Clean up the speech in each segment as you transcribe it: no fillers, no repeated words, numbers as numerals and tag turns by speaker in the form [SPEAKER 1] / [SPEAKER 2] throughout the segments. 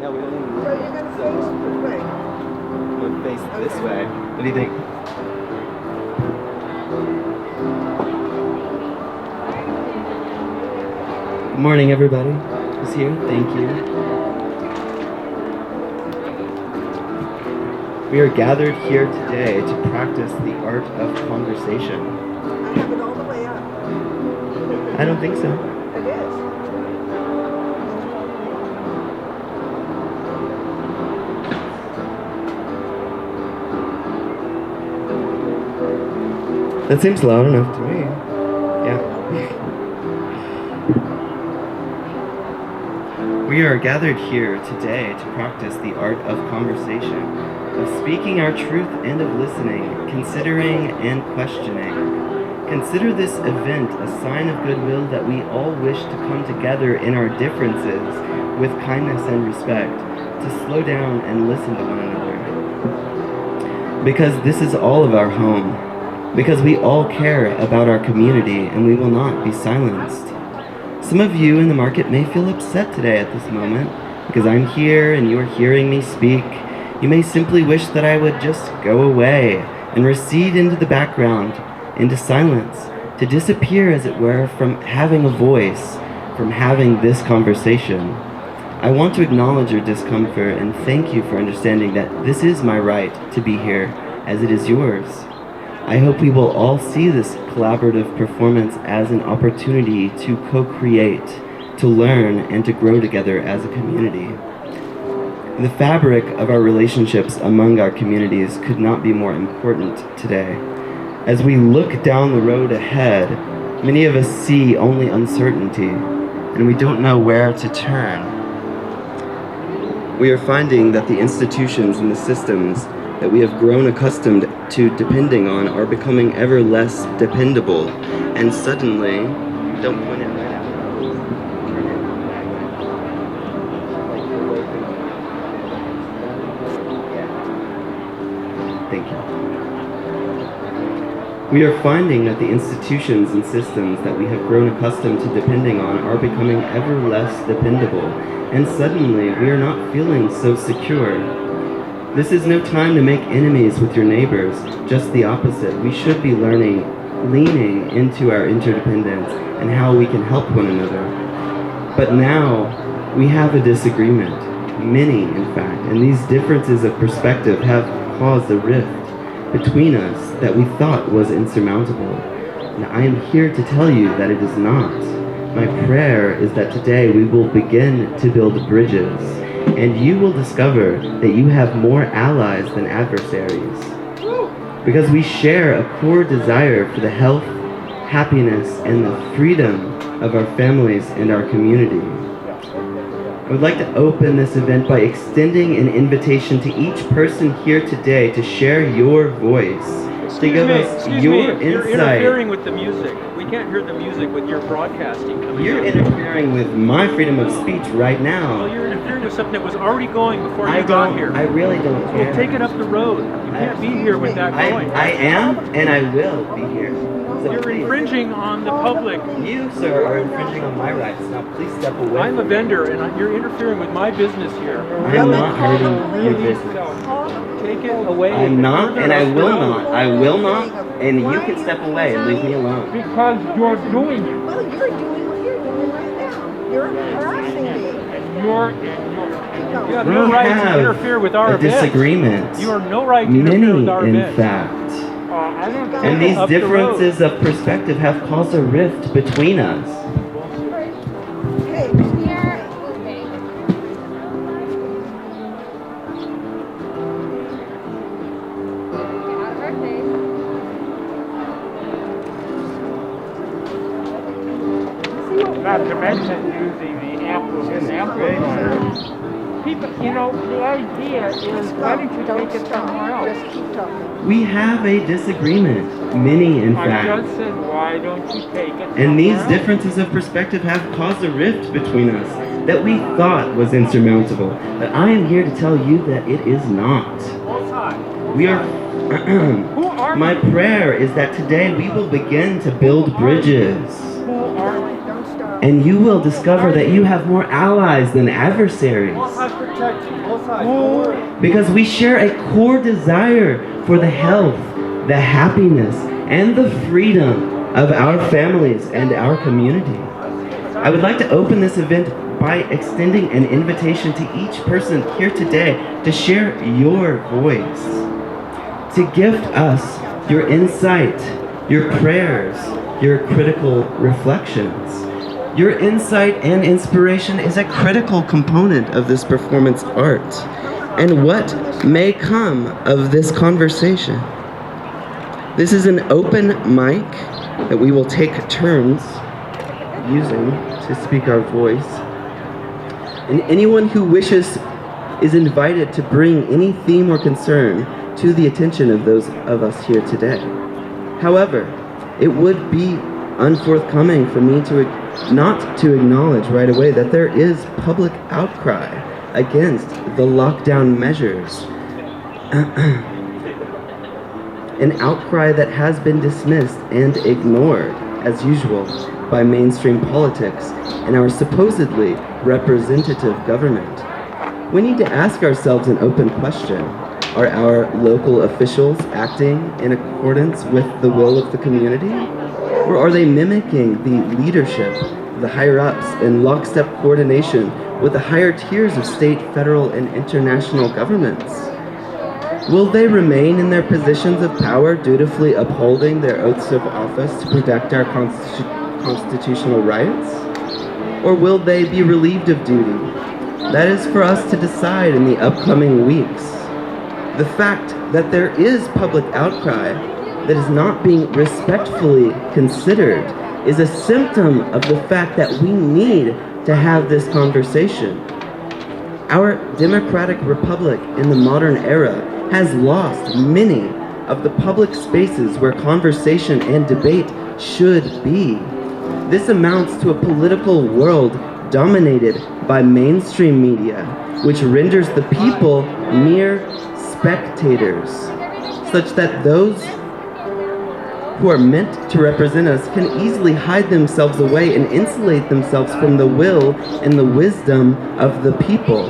[SPEAKER 1] Yeah, we don't even
[SPEAKER 2] So you're going to face this way.
[SPEAKER 1] We'll face this way. What do you think? Good morning, everybody who's here. Thank you. We are gathered here today to practice the art of conversation.
[SPEAKER 2] I have it all the way up.
[SPEAKER 1] I don't think so.
[SPEAKER 2] It is.
[SPEAKER 1] That seems loud enough to me. Yeah. We are gathered here today to practice the art of conversation, of speaking our truth and of listening, considering and questioning. Consider this event a sign of goodwill that we all wish to come together in our differences with kindness and respect, to slow down and listen to one another. Because this is all of our home. Because we all care about our community and we will not be silenced. Some of you in the market may feel upset today at this moment because I'm here and you are hearing me speak. You may simply wish that I would just go away and recede into the background, into silence, to disappear, as it were, from having a voice, from having this conversation. I want to acknowledge your discomfort and thank you for understanding that this is my right to be here, as it is yours. I hope we will all see this collaborative performance as an opportunity to co-create, to learn, and to grow together as a community. The fabric of our relationships among our communities could not be more important today. As we look down the road ahead, many of us see only uncertainty, and we don't know where to turn. We are finding that the institutions and the systems that we have grown accustomed to depending on are becoming ever less dependable, and suddenly, don't point it right out. Thank you. We are finding that the institutions and systems that we have grown accustomed to depending on are becoming ever less dependable, and suddenly we are not feeling so secure. This is no time to make enemies with your neighbors, just the opposite. We should be learning, leaning into our interdependence and how we can help one another. But now, we have a disagreement, many in fact, and these differences of perspective have caused a rift between us that we thought was insurmountable. And I am here to tell you that it is not. My prayer is that today we will begin to build bridges, and you will discover that you have more allies than adversaries. Because we share a core desire for the health, happiness, and the freedom of our families and our community. I would like to open this event by extending an invitation to each person here today to share your voice, to give us your insight.
[SPEAKER 3] You're interfering with the music. We can't hear the music with your broadcasting coming
[SPEAKER 1] You're
[SPEAKER 3] out.
[SPEAKER 1] interfering with my freedom of speech right now.
[SPEAKER 3] Well, you're interfering with something that was already going before you got here.
[SPEAKER 1] I really don't care.
[SPEAKER 3] Well, take it up the road. You can't be here with that going.
[SPEAKER 1] I am, and I will be here. So
[SPEAKER 3] You're
[SPEAKER 1] please.
[SPEAKER 3] infringing on the public.
[SPEAKER 1] You, sir, are infringing on my rights. Now, please step away.
[SPEAKER 3] I'm a vendor, and you're interfering with my business here.
[SPEAKER 1] I'm not hurting your business.
[SPEAKER 3] Take it away.
[SPEAKER 1] I'm not, and I will not. I will not, and you can step away and leave me alone.
[SPEAKER 3] Because you're doing it.
[SPEAKER 2] Well, you're doing what you're doing right now. You're harassing me.
[SPEAKER 3] You have no right to interfere with our
[SPEAKER 1] a
[SPEAKER 3] event.
[SPEAKER 1] disagreement.
[SPEAKER 3] You have no right to interfere with our
[SPEAKER 1] Many, in
[SPEAKER 3] event.
[SPEAKER 1] fact.
[SPEAKER 3] And
[SPEAKER 1] And these differences of perspective have caused a rift between us.
[SPEAKER 2] Hey,
[SPEAKER 4] Not to mention using the amplifier. People, you know, the idea is why don't you take it somewhere else?
[SPEAKER 2] Just keep talking.
[SPEAKER 1] We have a disagreement. Many, in
[SPEAKER 4] I
[SPEAKER 1] fact.
[SPEAKER 4] just said, why don't you take it
[SPEAKER 1] And these
[SPEAKER 4] somewhere else?
[SPEAKER 1] differences of perspective have caused a rift between us that we thought was insurmountable. But I am here to tell you that it is not. We are.
[SPEAKER 4] Who are
[SPEAKER 1] My
[SPEAKER 4] you?
[SPEAKER 1] prayer is that today we will begin to build bridges.
[SPEAKER 4] Who are you?
[SPEAKER 2] Don't stop.
[SPEAKER 1] And you will discover that you have more allies than adversaries. Because we share a core desire for the health, the happiness, and the freedom of our families and our community. I would like to open this event by extending an invitation to each person here today to share your voice, to gift us your insight, your prayers, your critical reflections. Your insight and inspiration is a critical component of this performance art, and what may come of this conversation. This is an open mic that we will take turns using to speak our voice. And anyone who wishes is invited to bring any theme or concern to the attention of those of us here today. However, it would be unforthcoming for me not to acknowledge right away that there is public outcry against the lockdown measures. An outcry that has been dismissed and ignored, as usual, by mainstream politics and our supposedly representative government. We need to ask ourselves an open question. Are our local officials acting in accordance with the will of the community? Or are they mimicking the leadership, the higher-ups, in lockstep coordination with the higher tiers of state, federal, and international governments? Will they remain in their positions of power, dutifully upholding their oaths of office to protect our constitutional rights? Or will they be relieved of duty? That is for us to decide in the upcoming weeks. The fact that there is public outcry that is not being respectfully considered is a symptom of the fact that we need to have this conversation. Our democratic republic in the modern era has lost many of the public spaces where conversation and debate should be. This amounts to a political world dominated by mainstream media, which renders the people mere spectators, such that those who are meant to represent us can easily hide themselves away and insulate themselves from the will and the wisdom of the people.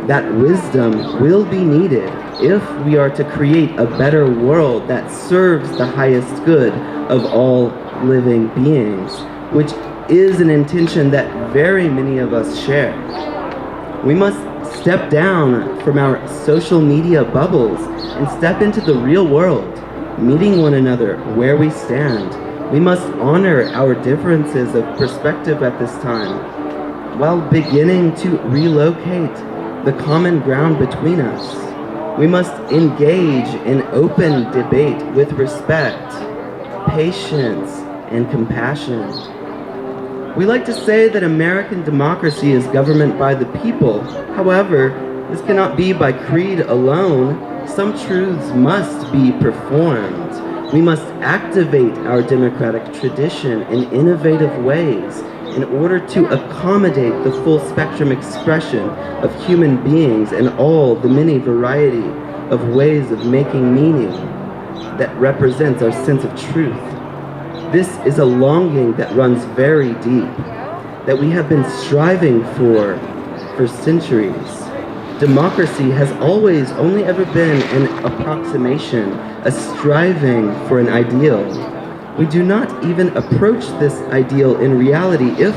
[SPEAKER 1] That wisdom will be needed if we are to create a better world that serves the highest good of all living beings, which is an intention that very many of us share. We must step down from our social media bubbles and step into the real world, meeting one another where we stand. We must honor our differences of perspective at this time, while beginning to relocate the common ground between us. We must engage in open debate with respect, patience, and compassion. We like to say that American democracy is government by the people. However, this cannot be by creed alone. Some truths must be performed. We must activate our democratic tradition in innovative ways in order to accommodate the full spectrum expression of human beings and all the many variety of ways of making meaning that represents our sense of truth. This is a longing that runs very deep, that we have been striving for centuries. Democracy has always only ever been an approximation, a striving for an ideal. We do not even approach this ideal in reality if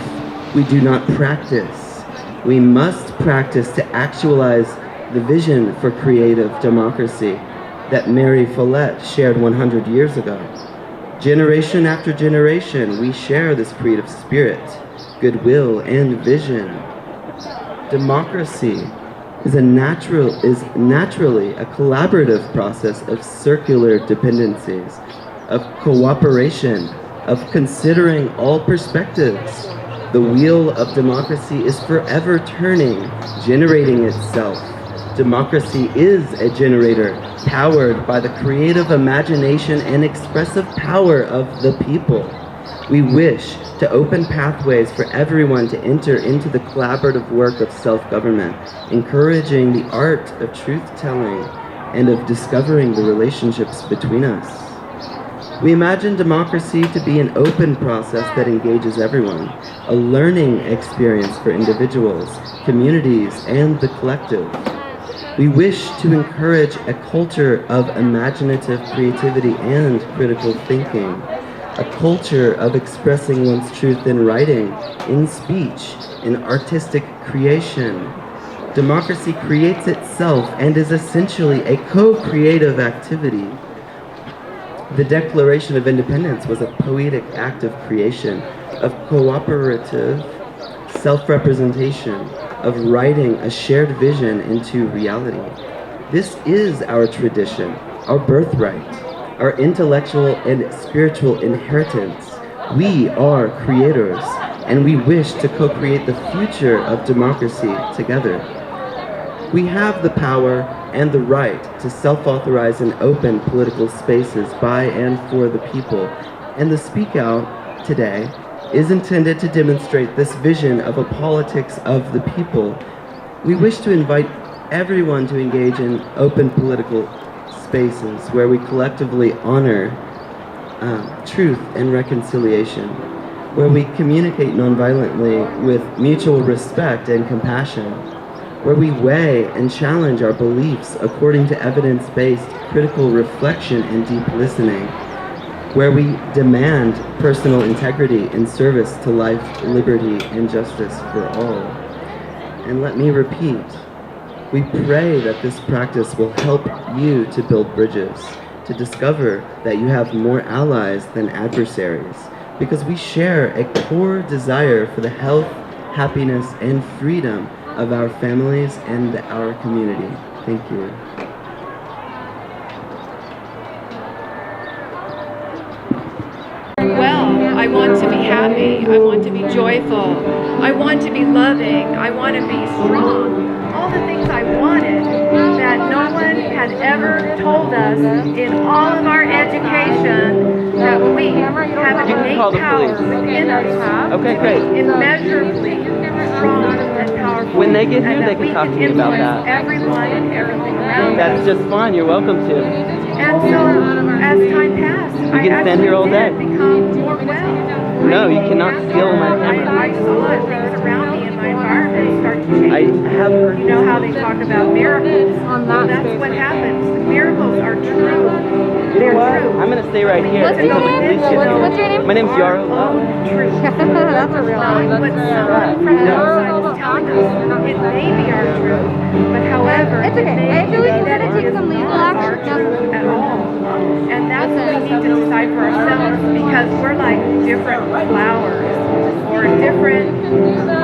[SPEAKER 1] we do not practice. We must practice to actualize the vision for creative democracy that Mary Follett shared 100 years ago. Generation after generation, we share this creative spirit, goodwill, and vision. Democracy is naturally a collaborative process of circular dependencies, of cooperation, of considering all perspectives. The wheel of democracy is forever turning, generating itself. Democracy is a generator powered by the creative imagination and expressive power of the people. We wish to open pathways for everyone to enter into the collaborative work of self-government, encouraging the art of truth-telling and of discovering the relationships between us. We imagine democracy to be an open process that engages everyone, a learning experience for individuals, communities, and the collective. We wish to encourage a culture of imaginative creativity and critical thinking, a culture of expressing one's truth in writing, in speech, in artistic creation. Democracy creates itself and is essentially a co-creative activity. The Declaration of Independence was a poetic act of creation, of cooperative self-representation, of writing a shared vision into reality. This is our tradition, our birthright, our intellectual and spiritual inheritance. We are creators, and we wish to co-create the future of democracy together. We have the power and the right to self-authorize and open political spaces by and for the people, and the Speak Out today is intended to demonstrate this vision of a politics of the people. We wish to invite everyone to engage in open political spaces where we collectively honor truth and reconciliation, where we communicate nonviolently with mutual respect and compassion, where we weigh and challenge our beliefs according to evidence-based critical reflection and deep listening, where we demand personal integrity in service to life, liberty, and justice for all. And let me repeat, we pray that this practice will help you to build bridges, to discover that you have more allies than adversaries, because we share a core desire for the health, happiness, and freedom of our families and our community. Thank you.
[SPEAKER 5] Well, I want to be happy. I want to be joyful. I want to be loving. I want to be strong. All the things I wanted that no one had ever told us in all of our education, that we have an innate power within us.
[SPEAKER 6] Okay, great.
[SPEAKER 5] Immeasurably strong and powerful.
[SPEAKER 6] When they get here,
[SPEAKER 5] and
[SPEAKER 6] they can talk to me about that.
[SPEAKER 5] Everyone and everything around us.
[SPEAKER 6] That's just fine. You're welcome to.
[SPEAKER 5] And so, as time passed,
[SPEAKER 6] You can stand here all day.
[SPEAKER 5] become more well.
[SPEAKER 6] No, you cannot steal my camera.
[SPEAKER 5] I saw it, things around me in my environment start to change.
[SPEAKER 6] I have heard.
[SPEAKER 5] You know how they talk about miracles? That's what happens. Miracles are true. They're true.
[SPEAKER 6] I'm gonna stay right here.
[SPEAKER 5] What's your name?
[SPEAKER 6] What's your name? My name's Yaro.
[SPEAKER 5] Truth.
[SPEAKER 2] That's a real
[SPEAKER 5] Not what someone from the outside is telling us. It may be our truth, but however,
[SPEAKER 2] It's okay.
[SPEAKER 5] it may
[SPEAKER 2] I feel like
[SPEAKER 5] be
[SPEAKER 2] we're
[SPEAKER 5] that
[SPEAKER 2] gonna
[SPEAKER 5] it
[SPEAKER 2] take
[SPEAKER 5] is
[SPEAKER 2] some legal
[SPEAKER 5] not our
[SPEAKER 2] action.
[SPEAKER 5] truth at all. And that's what we need to decide for ourselves, because we're like different flowers or different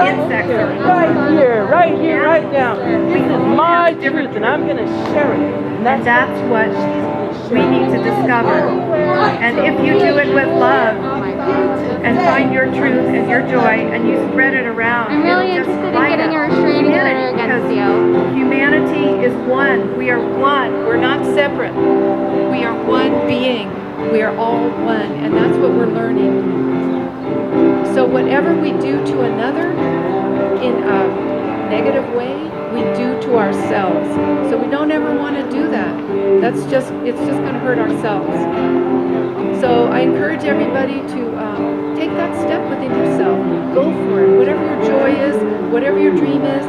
[SPEAKER 5] insects or
[SPEAKER 6] Right here, right now. This is my truth, and I'm gonna share it.
[SPEAKER 5] and that's what we need to discover. And if you do it with love and find your truth and your joy and you spread it around,
[SPEAKER 2] I'm really
[SPEAKER 5] it'll just
[SPEAKER 2] interested in
[SPEAKER 5] light
[SPEAKER 2] getting
[SPEAKER 5] up
[SPEAKER 2] a restraining order
[SPEAKER 5] humanity,
[SPEAKER 2] against
[SPEAKER 5] because
[SPEAKER 2] you.
[SPEAKER 5] humanity is one. We are one. We're not separate. We are one being. We are all one, and that's what we're learning. So whatever we do to another in a negative way, we do to ourselves. So we don't ever want to do that. It's just going to hurt ourselves. So I encourage everybody to take that step within yourself. Go for it. Whatever your joy is, whatever your dream is,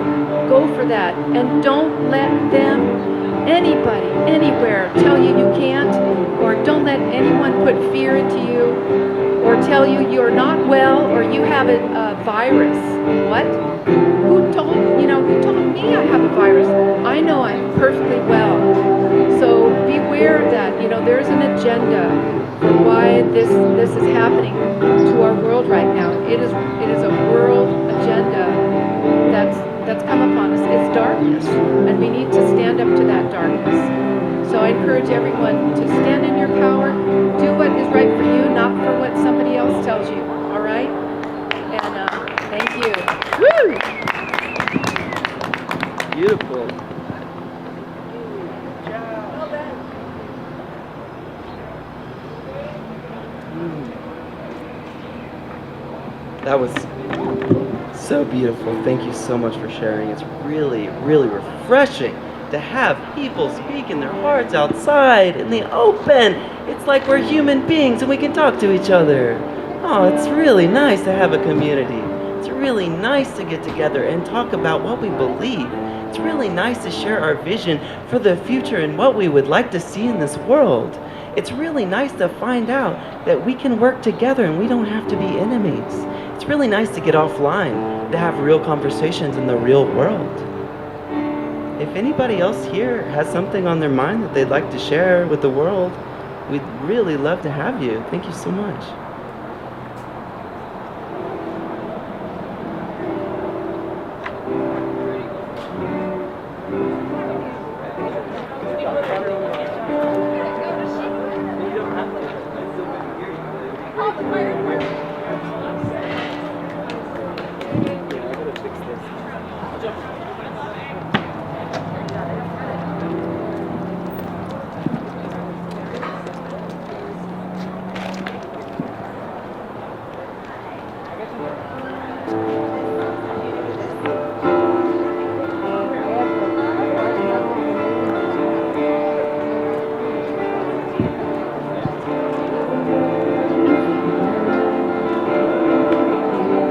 [SPEAKER 5] go for that. And don't let them, anybody, anywhere, tell you you can't, or don't let anyone put fear into you, or tell you you're not well, or you have a virus. What? Who told me I have a virus? I know I'm perfectly well. So beware that, there's an agenda for why this is happening to our world right now. It is a world agenda that's come upon us. It's darkness, and we need to stand up to that darkness. So I encourage everyone to stand in your power, do what is right for you, not for what somebody else tells you. All right? And thank you. Woo!
[SPEAKER 6] Beautiful.
[SPEAKER 1] That was so beautiful. Thank you so much for sharing. It's really, really refreshing to have people speaking their hearts outside in the open. It's like we're human beings and we can talk to each other. Oh, it's really nice to have a community. It's really nice to get together and talk about what we believe. It's really nice to share our vision for the future and what we would like to see in this world. It's really nice to find out that we can work together and we don't have to be enemies. It's really nice to get offline, to have real conversations in the real world. If anybody else here has something on their mind that they'd like to share with the world, we'd really love to have you. Thank you so much.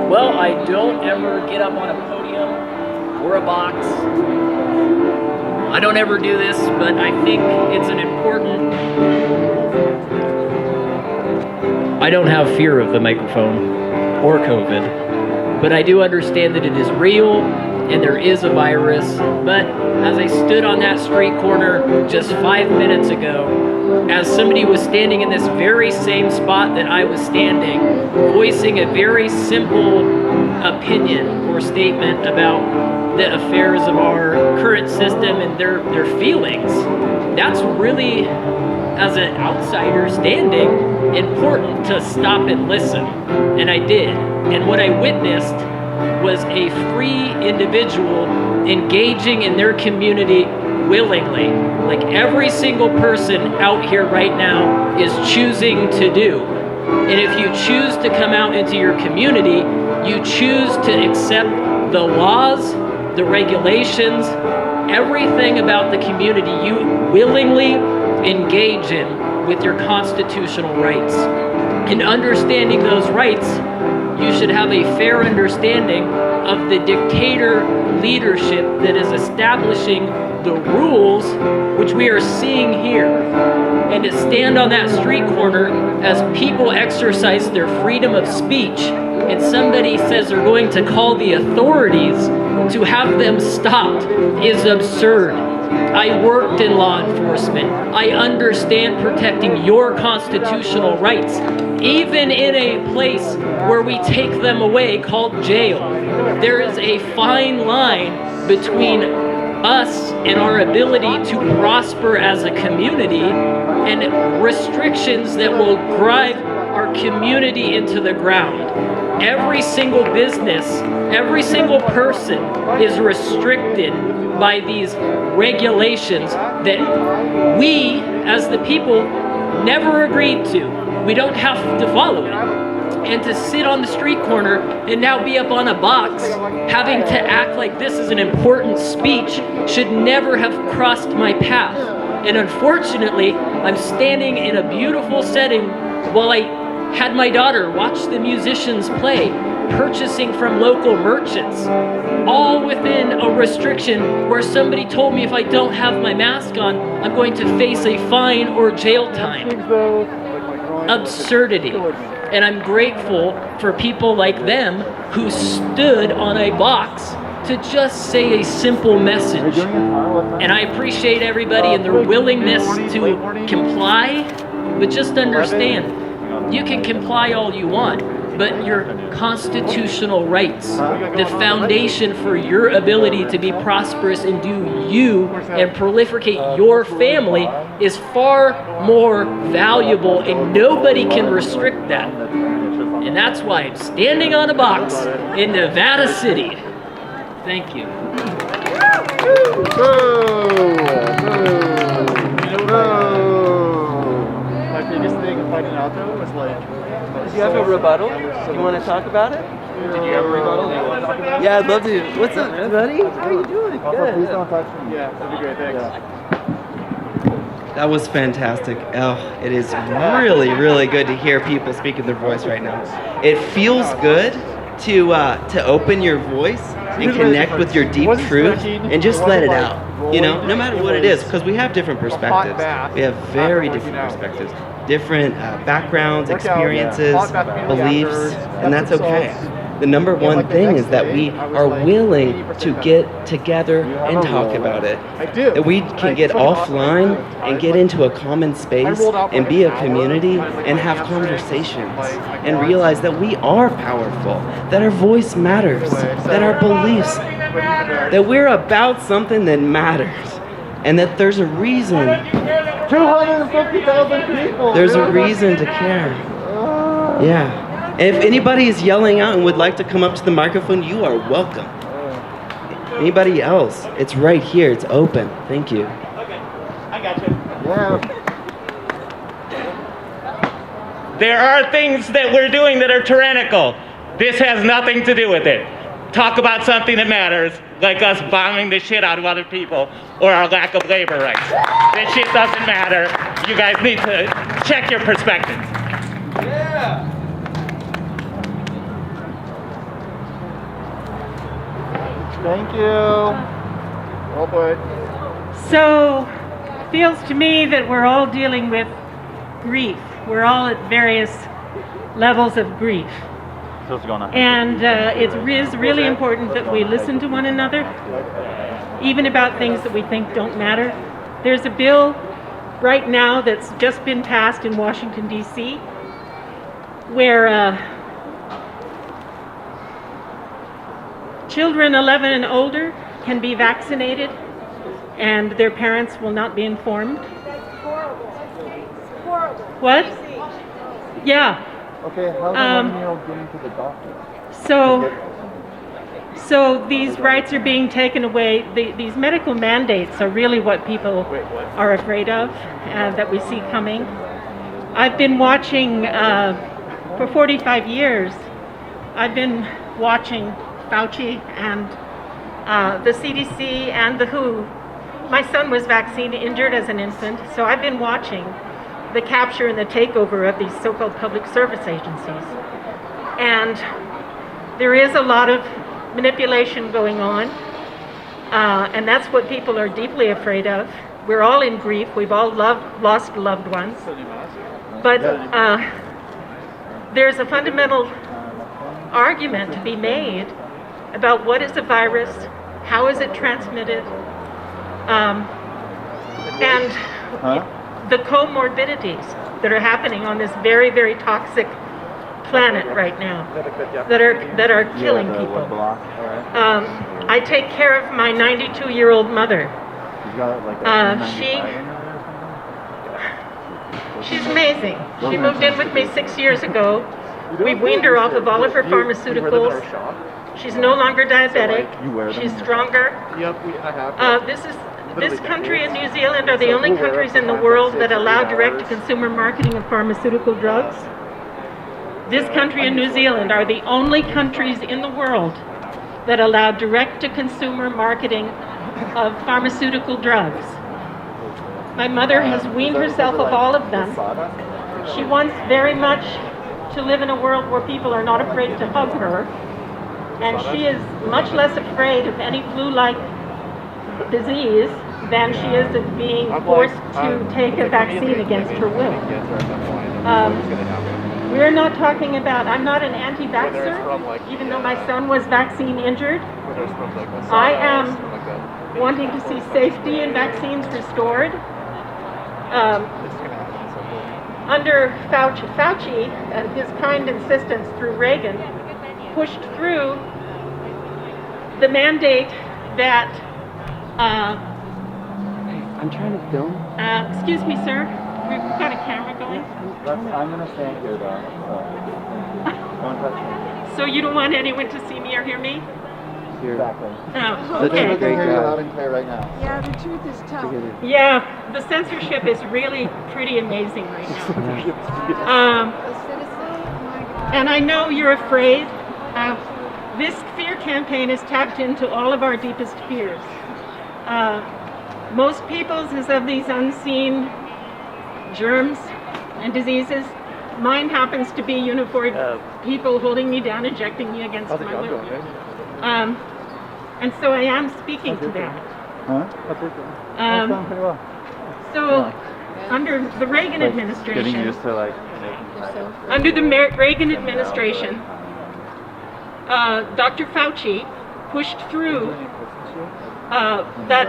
[SPEAKER 6] Well, I don't ever get up on a podium or a box. I don't ever do this, but I think it's an important... I don't have fear of the microphone or COVID, but I do understand that it is real and there is a virus. But as I stood on that street corner just 5 minutes ago, as somebody was standing in this very same spot that I was standing, voicing a very simple opinion or statement about the affairs of our current system and their feelings, that's really, as an outsider standing, important to stop and listen. And I did. And what I witnessed was a free individual engaging in their community willingly, like every single person out here right now is choosing to do. And if you choose to come out into your community, you choose to accept the laws, the regulations, everything about the community you willingly engage in with your constitutional rights. In understanding those rights, you should have a fair understanding of the dictator leadership that is establishing the rules which we are seeing here. And to stand on that street corner as people exercise their freedom of speech and somebody says they're going to call the authorities to have them stopped is absurd. I worked in law enforcement. I understand protecting your constitutional rights, even in a place where we take them away called jail. There is a fine line between us and our ability to prosper as a community and restrictions that will drive our community into the ground. Every single business, every single person is restricted by these regulations that we, as the people, never agreed to. We don't have to follow it. And to sit on the street corner and now be up on a box, having to act like this is an important speech, should never have crossed my path. And unfortunately, I'm standing in a beautiful setting while I had my daughter watch the musicians play, purchasing from local merchants, all within a restriction where somebody told me if I don't have my mask on, I'm going to face a fine or jail time. Absurdity. And I'm grateful for people like them who stood on a box to just say a simple message. And I appreciate everybody and their willingness to comply, but just understand, you can comply all you want, but your constitutional rights, the foundation for your ability to be prosperous and do you and proliferate your family is far more valuable, and nobody can restrict that. And that's why I'm standing on a box in Nevada City. Thank you.
[SPEAKER 7] My biggest thing of fighting out there was like...
[SPEAKER 1] Did you have a rebuttal? You want to talk about it?
[SPEAKER 7] Did you have a rebuttal?
[SPEAKER 1] Yeah, I'd love to. What's up, buddy? How are you doing?
[SPEAKER 7] Also, please
[SPEAKER 1] Good.
[SPEAKER 7] don't touch me. Yeah, that'd be great. Thanks.
[SPEAKER 1] That was fantastic. Oh, it is really, really good to hear people speaking their voice right now. It feels good to open your voice and connect with your deep truth and just let it out. You know, no matter what it is, because we have different perspectives. We have very different perspectives, different backgrounds, experiences, beliefs, and that's okay. The number one thing is that we are willing to get together and talk about it. That we can get offline and get into a common space and be a community and have conversations and realize that we are powerful, that our voice matters, that our beliefs, that we're about something that matters, and that there's a reason.
[SPEAKER 7] 250,000 people.
[SPEAKER 1] There's a reason to care. Yeah. And if anybody is yelling out and would like to come up to the microphone, you are welcome. Anybody else? It's right here. It's open. Thank you.
[SPEAKER 7] Yeah.
[SPEAKER 8] There are things that we're doing that are tyrannical. This has nothing to do with it. Talk about something that matters, like us bombing the shit out of other people or our lack of labor rights. This shit doesn't matter. You guys need to check your perspectives.
[SPEAKER 1] Yeah.
[SPEAKER 7] Thank you. Well played.
[SPEAKER 9] So, feels to me that we're all dealing with grief. We're all at various levels of grief. And it is really important that we listen to one another, even about things that we think don't matter. There's a bill right now that's just been passed in Washington, D.C., where children 11 and older can be vaccinated and their parents will not be informed.
[SPEAKER 2] That's horrible. It's horrible.
[SPEAKER 9] What? Yeah.
[SPEAKER 7] Okay, how's the 1-year-old getting to the doctor?
[SPEAKER 9] So these rights are being taken away. These medical mandates are really what people are afraid of, that we see coming. I've been watching, for 45 years, I've been watching Fauci and the CDC and the WHO. My son was vaccine injured as an infant, so I've been watching the capture and the takeover of these so-called public service agencies. And there is a lot of manipulation going on, and that's what people are deeply afraid of. We're all in grief. We've all lost loved ones. But there's a fundamental argument to be made about what is a virus, how is it transmitted, and the comorbidities that are happening on this very, very toxic planet right now that are killing people. I take care of my 92-year-old mother. She's amazing. She moved in with me 6 years ago. We weaned her off of all of her pharmaceuticals. She's no longer diabetic. She's stronger. This country and New Zealand are the only countries in the world that allow direct-to-consumer marketing of pharmaceutical drugs. This country and New Zealand are the only countries in the world that allow direct-to-consumer marketing of pharmaceutical drugs. My mother has weaned herself of all of them. She wants very much to live in a world where people are not afraid to hug her, and she is much less afraid of any flu-like disease than she is of being forced to take a vaccine against her will. We're not talking about, I'm not an anti-vaxxer, even though my son was vaccine injured. I am wanting to see safety in vaccines restored. Under Fauci, his kind insistence through Reagan, pushed through the mandate that
[SPEAKER 1] I'm trying to film.
[SPEAKER 9] excuse me, sir. We've got a camera going.
[SPEAKER 7] I'm going to stand here, though. Don't touch me.
[SPEAKER 9] So you don't want anyone to see me or hear me?
[SPEAKER 7] Exactly.
[SPEAKER 9] Oh,
[SPEAKER 1] They're doing a
[SPEAKER 9] okay.
[SPEAKER 1] great
[SPEAKER 7] Hear you
[SPEAKER 1] job.
[SPEAKER 7] loud and clear right now.
[SPEAKER 2] Yeah, the truth is tough.
[SPEAKER 9] Yeah, the censorship is really pretty amazing right now.
[SPEAKER 2] The citizen, my God.
[SPEAKER 9] And I know you're afraid of This fear campaign has tapped into all of our deepest fears. Most people's is of these unseen germs and diseases. Mine happens to be uniformed people holding me down, injecting me against my will. And so I am speaking to them. So under the Reagan administration,
[SPEAKER 7] Getting used to like.
[SPEAKER 9] Reagan administration, Dr. Fauci pushed through that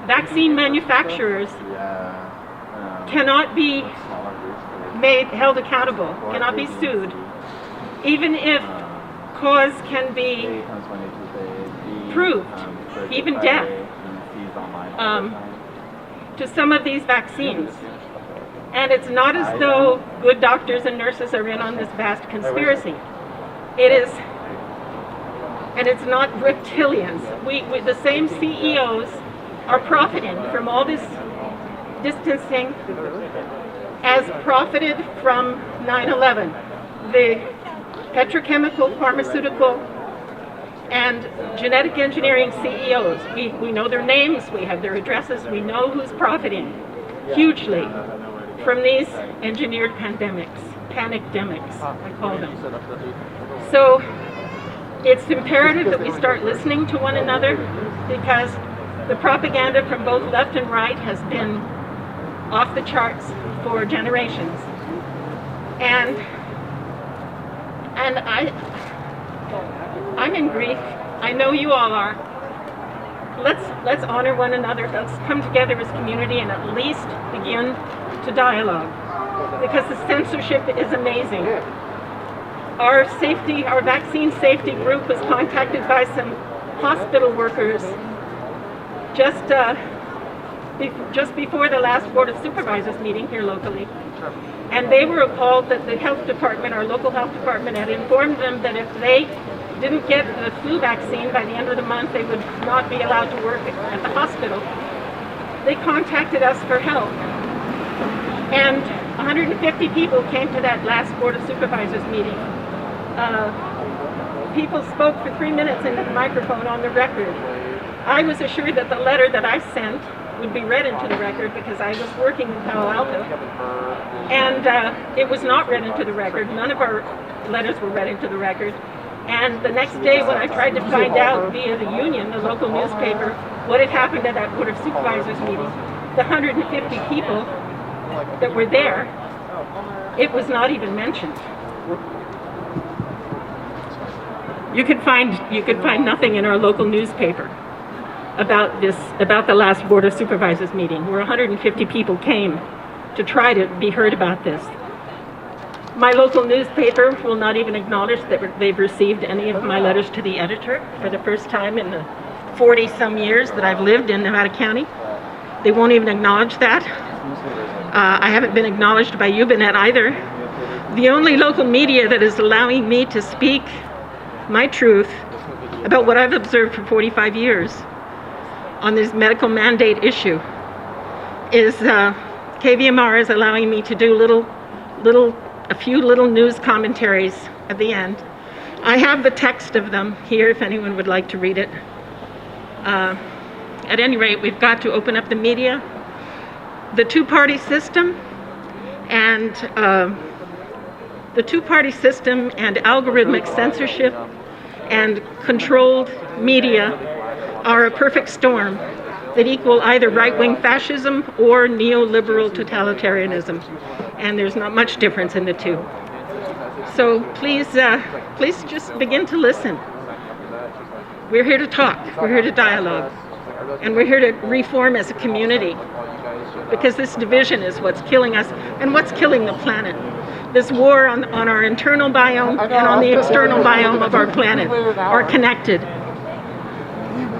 [SPEAKER 9] vaccine manufacturers cannot be held accountable, cannot be sued, even if cause can be proved, even death, to some of these vaccines. And it's not as though good doctors and nurses are in on this vast conspiracy. It is, and it's not reptilians. The same CEOs are profiting from all this distancing as profited from 9/11. The petrochemical, pharmaceutical, and genetic engineering CEOs, we know their names, we have their addresses, we know who's profiting hugely from these engineered pandemics, panicdemics, I call them. So it's imperative that we start listening to one another, because the propaganda from both left and right has been off the charts for generations. And I'm in grief. I know you all are. Let's honor one another. Let's come together as community and at least begin to dialogue, because the censorship is amazing. Our vaccine safety group was contacted by some hospital workers just before the last Board of Supervisors meeting here locally. And they were appalled that the health department, our local health department, had informed them that if they didn't get the flu vaccine by the end of the month, they would not be allowed to work at the hospital. They contacted us for help. And 150 people came to that last Board of Supervisors meeting. People spoke for 3 minutes into the microphone on the record. I was assured that the letter that I sent would be read into the record because I was working in Palo Alto. And it was not read into the record. None of our letters were read into the record. And the next day when I tried to find out via the union, the local newspaper, what had happened at that Board of Supervisors meeting, the 150 people that were there, it was not even mentioned. You could find nothing in our local newspaper about the last Board of Supervisors meeting, where 150 people came to try to be heard about this. My local newspaper will not even acknowledge that they've received any of my letters to the editor for the first time in the 40-some years that I've lived in Nevada County. They won't even acknowledge that. I haven't been acknowledged by UBNet either. The only local media that is allowing me to speak my truth about what I've observed for 45 years on this medical mandate issue is KVMR is allowing me to do a few little news commentaries at the end. I have the text of them here if anyone would like to read it. At any rate, we've got to open up the media. The two-party system and algorithmic censorship and controlled media are a perfect storm that equal either right-wing fascism or neoliberal totalitarianism. And there's not much difference in the two. So please just begin to listen. We're here to talk, we're here to dialogue, and we're here to reform as a community, because this division is what's killing us and what's killing the planet. This war on our internal biome and on the external biome of our planet are connected.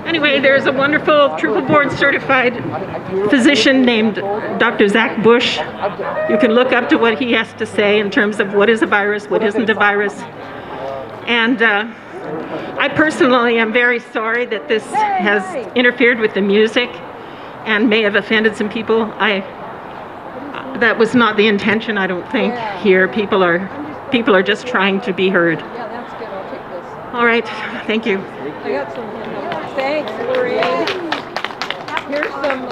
[SPEAKER 9] Anyway, there's a wonderful triple board certified physician named Dr. Zach Bush. You can look up to what he has to say in terms of what is a virus, what isn't a virus. And I personally am very sorry that this has interfered with the music and may have offended some people. That was not the intention, I don't think, here. People are just trying to be heard.
[SPEAKER 2] Yeah, that's good. I'll take this.
[SPEAKER 9] All right. Thank you.
[SPEAKER 2] I got some. Thanks, Lori. Here's some.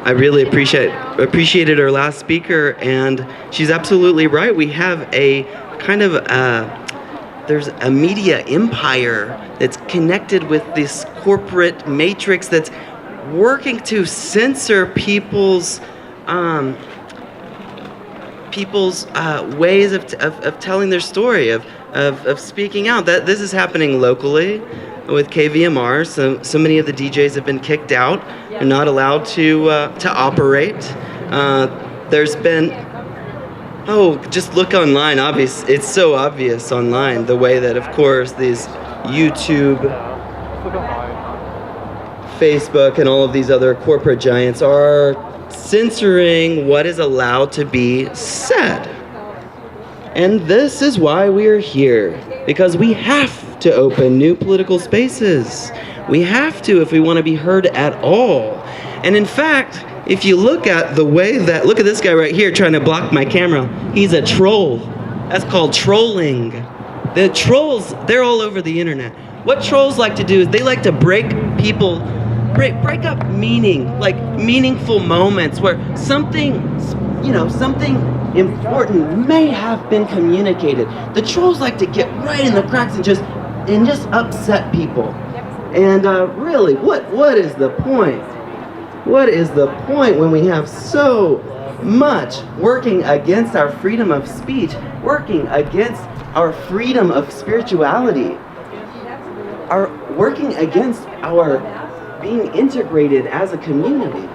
[SPEAKER 1] I really appreciated our last speaker, and she's absolutely right. We have a kind of there's a media empire that's connected with this corporate matrix that's working to censor people's ways of telling their story, of speaking out. That this is happening locally with KVMR. So many of the DJs have been kicked out. They're not allowed to operate. There's been just look online. It's so obvious online the way that, of course, these YouTube, Facebook, and all of these other corporate giants are censoring what is allowed to be said. And this is why we are here, because we have to open new political spaces. We have to if we want to be heard at all. And in fact, if you look at the way that, look at this guy right here trying to block my camera. He's a troll. That's called trolling. The trolls, they're all over the internet. What trolls like to do is they like to break up meaning, like meaningful moments where something important may have been communicated. The trolls like to get right in the cracks and just upset people. And really, what is the point? What is the point when we have so much working against our freedom of speech, working against our freedom of spirituality, working against our being integrated as a community?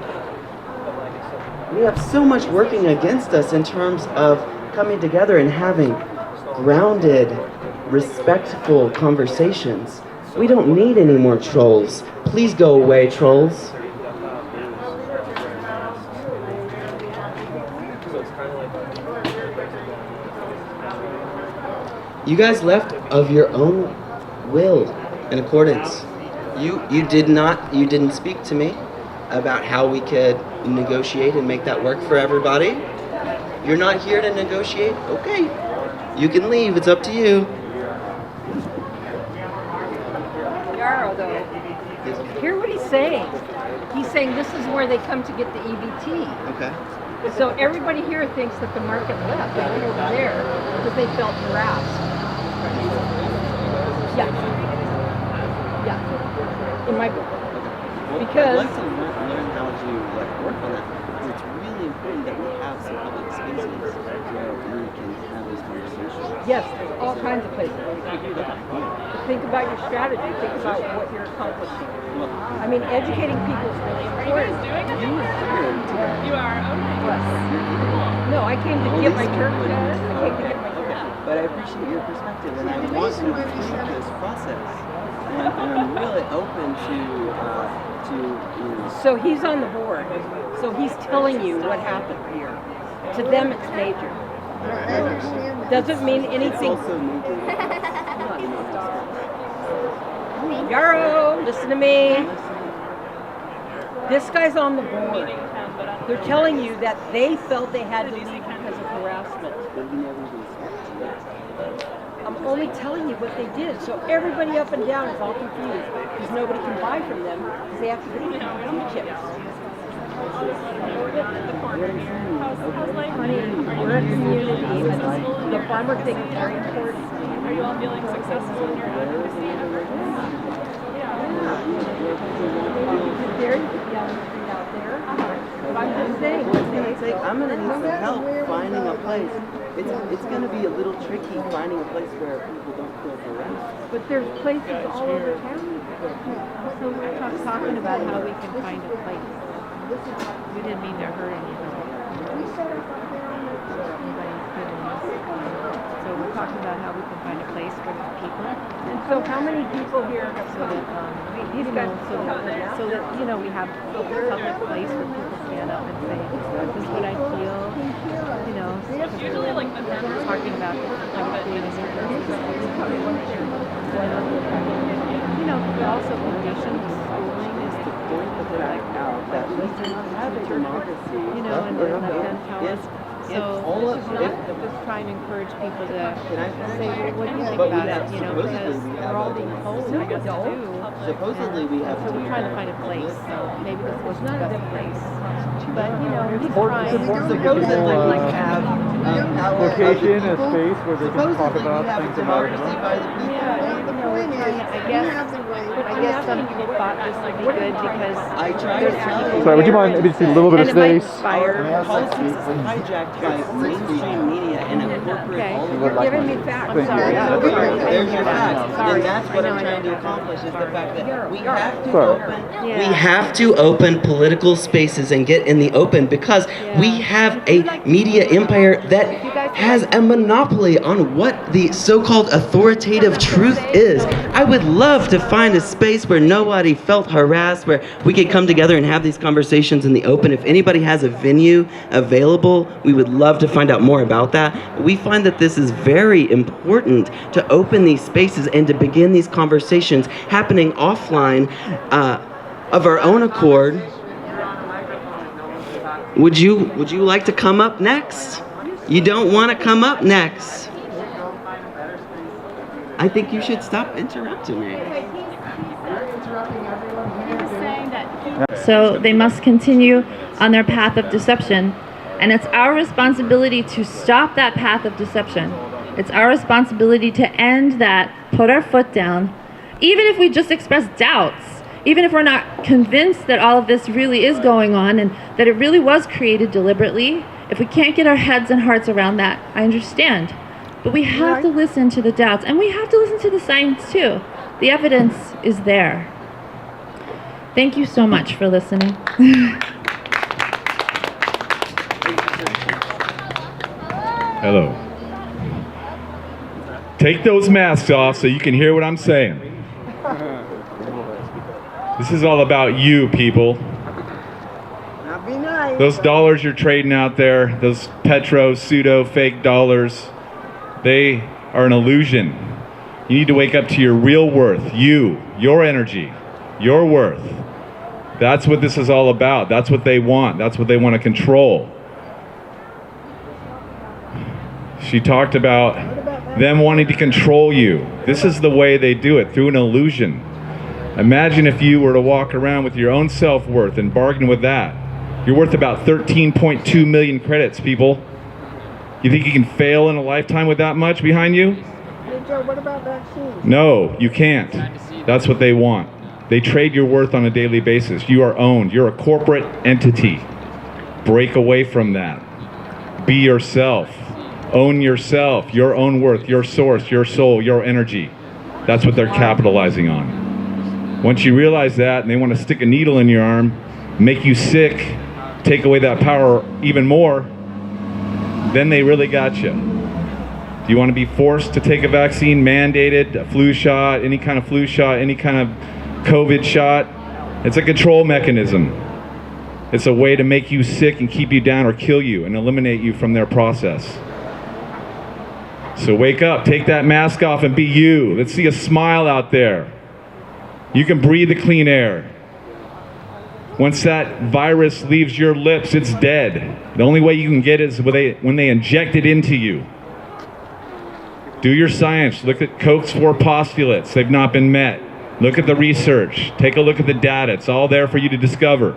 [SPEAKER 1] We have so much working against us in terms of coming together and having grounded, respectful conversations. We don't need any more trolls. Please go away, trolls. You guys left of your own will and accordance. You didn't speak to me about how we could negotiate and make that work for everybody. You're not here to negotiate? Okay. You can leave, it's up to you.
[SPEAKER 2] Yarrow, though, hear what he's saying. He's saying this is where they come to get the EBT.
[SPEAKER 1] Okay.
[SPEAKER 2] So everybody here thinks that the market left. They went over there because they felt harassed. Yeah. In my book. Because
[SPEAKER 1] I'd like to learn how to work on that. It's really important that we have some public spaces where we can have those conversations.
[SPEAKER 2] yes, there's all kinds of places where you can do that. But think about your strategy. Think about what you're accomplishing. I mean, educating people is really important.
[SPEAKER 10] You are? Okay.
[SPEAKER 2] No, I came to get my turkey.
[SPEAKER 1] But I appreciate your perspective, and I want to improve this process. And I'm really open to
[SPEAKER 2] So he's on the board. So he's telling you what happened here. To them, it's major. Doesn't mean anything. Yarrow, listen to me. This guy's on the board. They're telling you that they felt they had to leave because of harassment. I'm only telling you what they did. So everybody up and down is all confused because nobody can buy from them because they have to get Q-chips. Honey, we're a community. The farmer thing is very important.
[SPEAKER 10] Are you all feeling successful in your advocacy efforts?
[SPEAKER 2] Very young out there. But I'm just saying.
[SPEAKER 1] I'm going to need some help finding a place. It's going to be a little tricky finding a place where people don't feel harassed.
[SPEAKER 2] But there's places all over town.
[SPEAKER 5] So we're talking about how we can find a place. We didn't mean to hurt anybody. So we're talking about how we can find a place for the people.
[SPEAKER 2] And so how many people here have
[SPEAKER 5] So that, so that we have a public place where people stand up and say, this is what I feel,
[SPEAKER 10] It's usually like the
[SPEAKER 5] we're talking about also conditions of schooling is the point that they're like, that we have a democracy, and then tell us So
[SPEAKER 1] all of
[SPEAKER 5] just trying to encourage people to say, well, what do you think
[SPEAKER 1] But we
[SPEAKER 5] about
[SPEAKER 1] have-
[SPEAKER 5] it? You know,
[SPEAKER 1] supposedly
[SPEAKER 5] because
[SPEAKER 1] we
[SPEAKER 5] we're
[SPEAKER 1] have
[SPEAKER 5] all
[SPEAKER 1] a-
[SPEAKER 5] being told what to do.
[SPEAKER 1] Supposedly we have
[SPEAKER 5] So we're
[SPEAKER 1] to-
[SPEAKER 5] trying to find a place. So maybe this was not a good place. But you know, he's trying.
[SPEAKER 1] Supposedly we have power of the
[SPEAKER 7] location, a
[SPEAKER 1] people.
[SPEAKER 7] space where they can talk
[SPEAKER 1] Supposedly
[SPEAKER 7] about
[SPEAKER 1] we have
[SPEAKER 7] things
[SPEAKER 1] a
[SPEAKER 7] about
[SPEAKER 1] democracy by the people.
[SPEAKER 5] I guess some people thought this would be good because
[SPEAKER 1] I try to tell you.
[SPEAKER 7] Sorry, would you mind maybe just a little bit of
[SPEAKER 5] and it might
[SPEAKER 7] space?
[SPEAKER 5] inspire.
[SPEAKER 1] Our politics is hijacked by mainstream media and a corporate
[SPEAKER 5] Okay.
[SPEAKER 1] all
[SPEAKER 5] You're giving me facts. I'm sorry.
[SPEAKER 1] Yeah,
[SPEAKER 5] I'm
[SPEAKER 1] okay,
[SPEAKER 5] sorry.
[SPEAKER 1] there's your fact.
[SPEAKER 5] Sorry.
[SPEAKER 1] And that's what
[SPEAKER 5] I
[SPEAKER 1] I'm
[SPEAKER 5] know,
[SPEAKER 1] trying
[SPEAKER 5] I
[SPEAKER 1] to
[SPEAKER 5] know.
[SPEAKER 1] accomplish is the fact that we have to
[SPEAKER 7] Sorry.
[SPEAKER 1] open.
[SPEAKER 5] Yeah.
[SPEAKER 1] We have to open political spaces and get in the open because we have a media empire that has a monopoly on what the so-called authoritative truth is. I would love to find a space where nobody felt harassed, where we could come together and have these conversations in the open. If anybody has a venue available, we would love to find out more about that. We find that this is very important to open these spaces and to begin these conversations happening offline of our own accord. Would you like to come up next? You don't want to come up next. I think you should stop interrupting me.
[SPEAKER 11] So they must continue on their path of deception. And it's our responsibility to stop that path of deception. It's our responsibility to end that, put our foot down, even if we just express doubts, even if we're not convinced that all of this really is going on and that it really was created deliberately. If we can't get our heads and hearts around that, I understand. But we have to listen to the doubts, and we have to listen to the science too. The evidence is there. Thank you so much for listening.
[SPEAKER 12] Hello. Take those masks off so you can hear what I'm saying. This is all about you, people. Those dollars you're trading out there, those petro, pseudo, fake dollars, they are an illusion. You need to wake up to your real worth, you, your energy, your worth. That's what this is all about. That's what they want. That's what they want to control. She talked about them wanting to control you. This is the way they do it, through an illusion. Imagine if you were to walk around with your own self-worth and bargain with that. You're worth about 13.2 million credits, people. You think you can fail in a lifetime with that much behind you?
[SPEAKER 2] What about vaccines?
[SPEAKER 12] No, you can't. That's what they want. They trade your worth on a daily basis. You are owned. You're a corporate entity. Break away from that. Be yourself. Own yourself, your own worth, your source, your soul, your energy. That's what they're capitalizing on. Once you realize that and they want to stick a needle in your arm, make you sick, take away that power even more, then they really got you. Do you want to be forced to take a vaccine, mandated, a flu shot, any kind of flu shot, any kind of COVID shot? It's a control mechanism. It's a way to make you sick and keep you down or kill you and eliminate you from their process. So wake up, take that mask off and be you. Let's see a smile out there. You can breathe the clean air. Once that virus leaves your lips, it's dead. The only way you can get it is when they inject it into you. Do your science. Look at Koch's 4 postulates. They've not been met. Look at the research. Take a look at the data. It's all there for you to discover.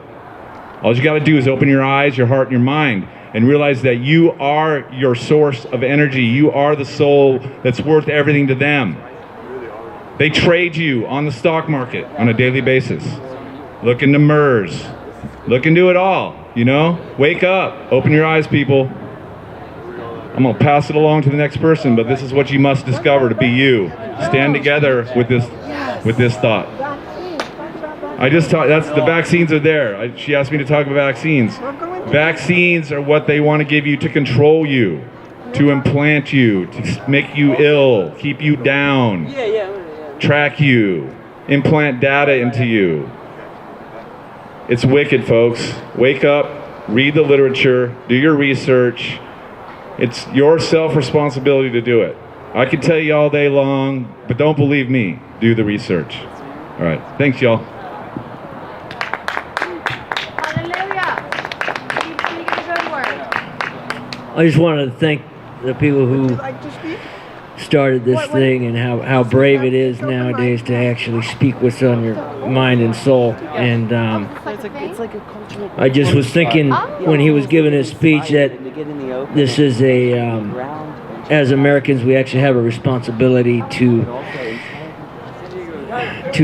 [SPEAKER 12] All you got to do is open your eyes, your heart, and your mind and realize that you are your source of energy. You are the soul that's worth everything to them. They trade you on the stock market on a daily basis. Look into MERS. Look into it all, you know? Wake up. Open your eyes, people. I'm going to pass it along to the next person, but this is what you must discover to be you. Stand together with this thought. I just talked, the vaccines are there. She asked me to talk about vaccines. Vaccines are what they want to give you to control you, to implant you, to make you ill, keep you down, track you, implant data into you. It's wicked, folks. Wake up, read the literature, do your research. It's your self-responsibility to do it. I can tell you all day long, but don't believe me. Do the research. All right. Thanks, y'all.
[SPEAKER 13] I just wanted to thank the people who started this thing and how brave it is nowadays to actually speak what's on your mind and soul. And I just was thinking when he was giving his speech that this is as Americans, we actually have a responsibility to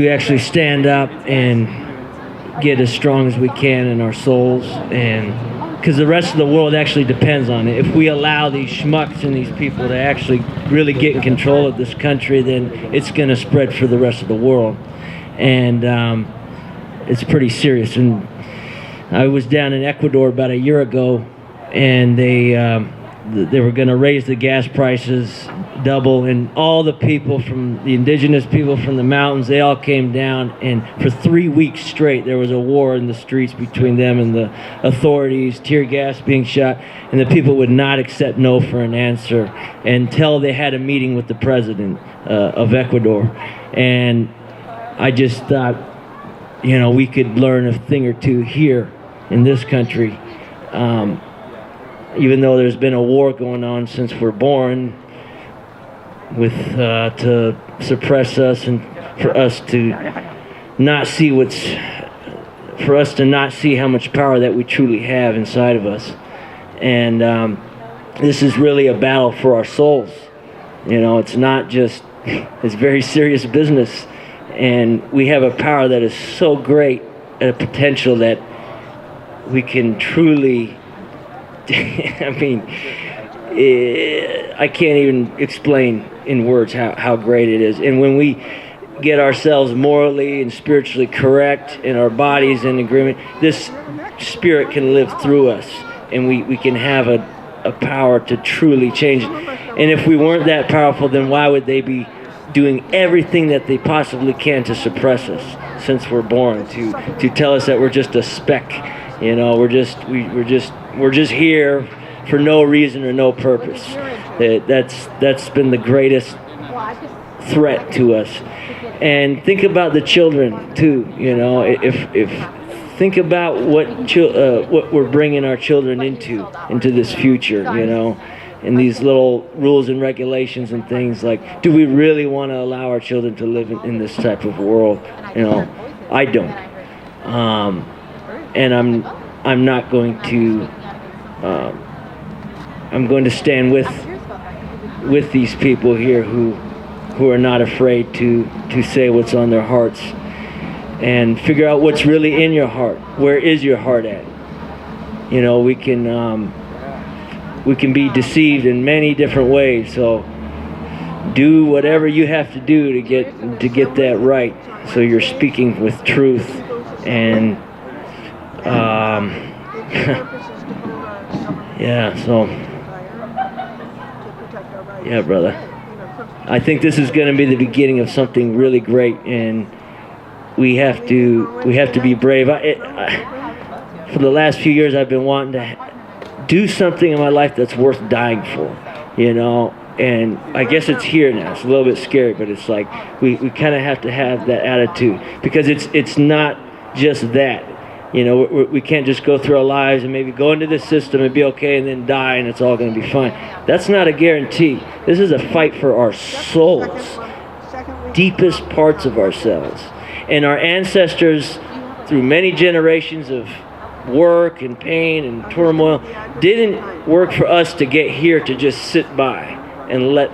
[SPEAKER 13] actually stand up and get as strong as we can in our souls, and because the rest of the world actually depends on it. If we allow these schmucks and these people to actually really get in control of this country, then it's going to spread for the rest of the world, and it's pretty serious. And I was down in Ecuador about a year ago, and they were going to raise the gas prices double, and all the people from the indigenous people from the mountains, they all came down, and for 3 weeks straight there was a war in the streets between them and the authorities, tear gas being shot, and the people would not accept no for an answer until they had a meeting with the president of Ecuador. And I just thought, you know, we could learn a thing or two here in this country. Even though there's been a war going on since we're born, with to suppress us and for us to not see how much power that we truly have inside of us. And this is really a battle for our souls. You know, it's not just, it's very serious business. And we have a power that is so great, a potential that we can truly, I mean, I can't even explain in words how great it is. And when we get ourselves morally and spiritually correct and our bodies in agreement, this spirit can live through us, and we can have a power to truly change it. And if we weren't that powerful, then why would they be doing everything that they possibly can to suppress us since we're born, to tell us that we're just a speck, you know, we're just here for no reason or no purpose. That's been the greatest threat to us. And think about the children too. You know, if think about what we're bringing our children into this future. You know, and these little rules and regulations and things like, do we really want to allow our children to live in this type of world? You know, I don't. And I'm not going to. I'm going to stand with these people here who are not afraid to say what's on their hearts, and figure out what's really in your heart. Where is your heart at? You know, we can be deceived in many different ways. So do whatever you have to do to get that right. So you're speaking with truth, and yeah. So. Yeah, brother. I think this is going to be the beginning of something really great, and we have to be brave. For the last few years, I've been wanting to do something in my life that's worth dying for, you know. And I guess it's here now. It's a little bit scary, but it's like we kind of have to have that attitude, because it's not just that. You know, we can't just go through our lives and maybe go into this system and be okay and then die and it's all going to be fine. That's not a guarantee. This is a fight for our souls, deepest parts of ourselves. And our ancestors, through many generations of work and pain and turmoil, didn't work for us to get here to just sit by and let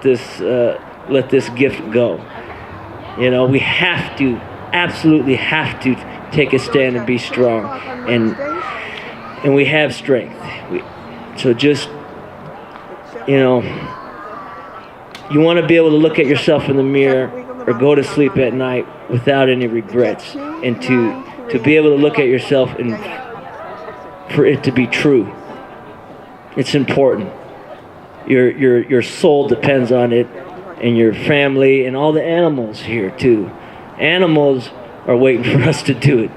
[SPEAKER 13] this gift go. You know, we have to, absolutely have to take a stand and be strong, and we have strength. So just, you know, you want to be able to look at yourself in the mirror or go to sleep at night without any regrets, and to be able to look at yourself and for it to be true. It's important. Your soul depends on it, and your family and all the animals here too. Animals are waiting for us to do it.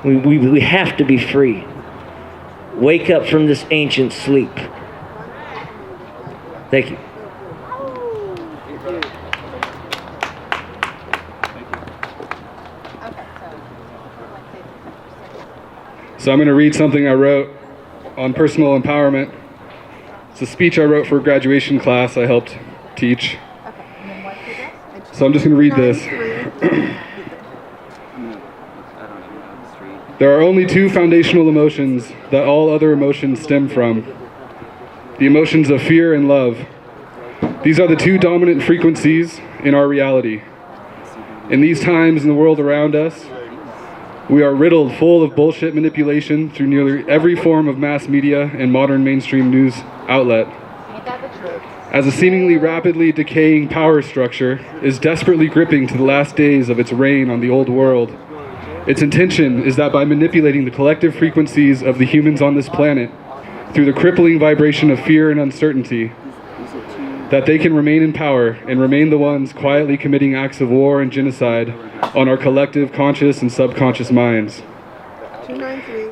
[SPEAKER 13] We have to be free. Wake up from this ancient sleep. Thank you.
[SPEAKER 14] So I'm going to read something I wrote on personal empowerment. It's a speech I wrote for a graduation class I helped teach. So I'm just going to read this. There are only two foundational emotions that all other emotions stem from: the emotions of fear and love. These are the two dominant frequencies in our reality. In these times in the world around us, we are riddled full of bullshit manipulation through nearly every form of mass media and modern mainstream news outlet. As a seemingly rapidly decaying power structure is desperately gripping to the last days of its reign on the old world, its intention is that by manipulating the collective frequencies of the humans on this planet through the crippling vibration of fear and uncertainty, that they can remain in power and remain the ones quietly committing acts of war and genocide on our collective conscious and subconscious minds.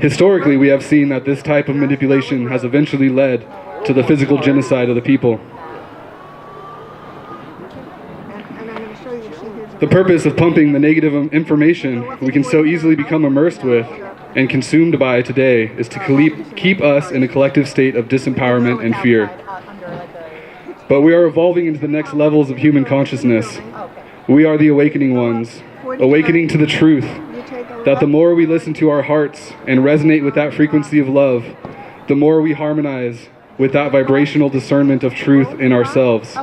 [SPEAKER 14] Historically, we have seen that this type of manipulation has eventually led to the physical genocide of the people. The purpose of pumping the negative information we can so easily become immersed with and consumed by today is to keep us in a collective state of disempowerment and fear. But we are evolving into the next levels of human consciousness. We are the awakening ones, awakening to the truth that the more we listen to our hearts and resonate with that frequency of love, the more we harmonize with that vibrational discernment of truth in ourselves.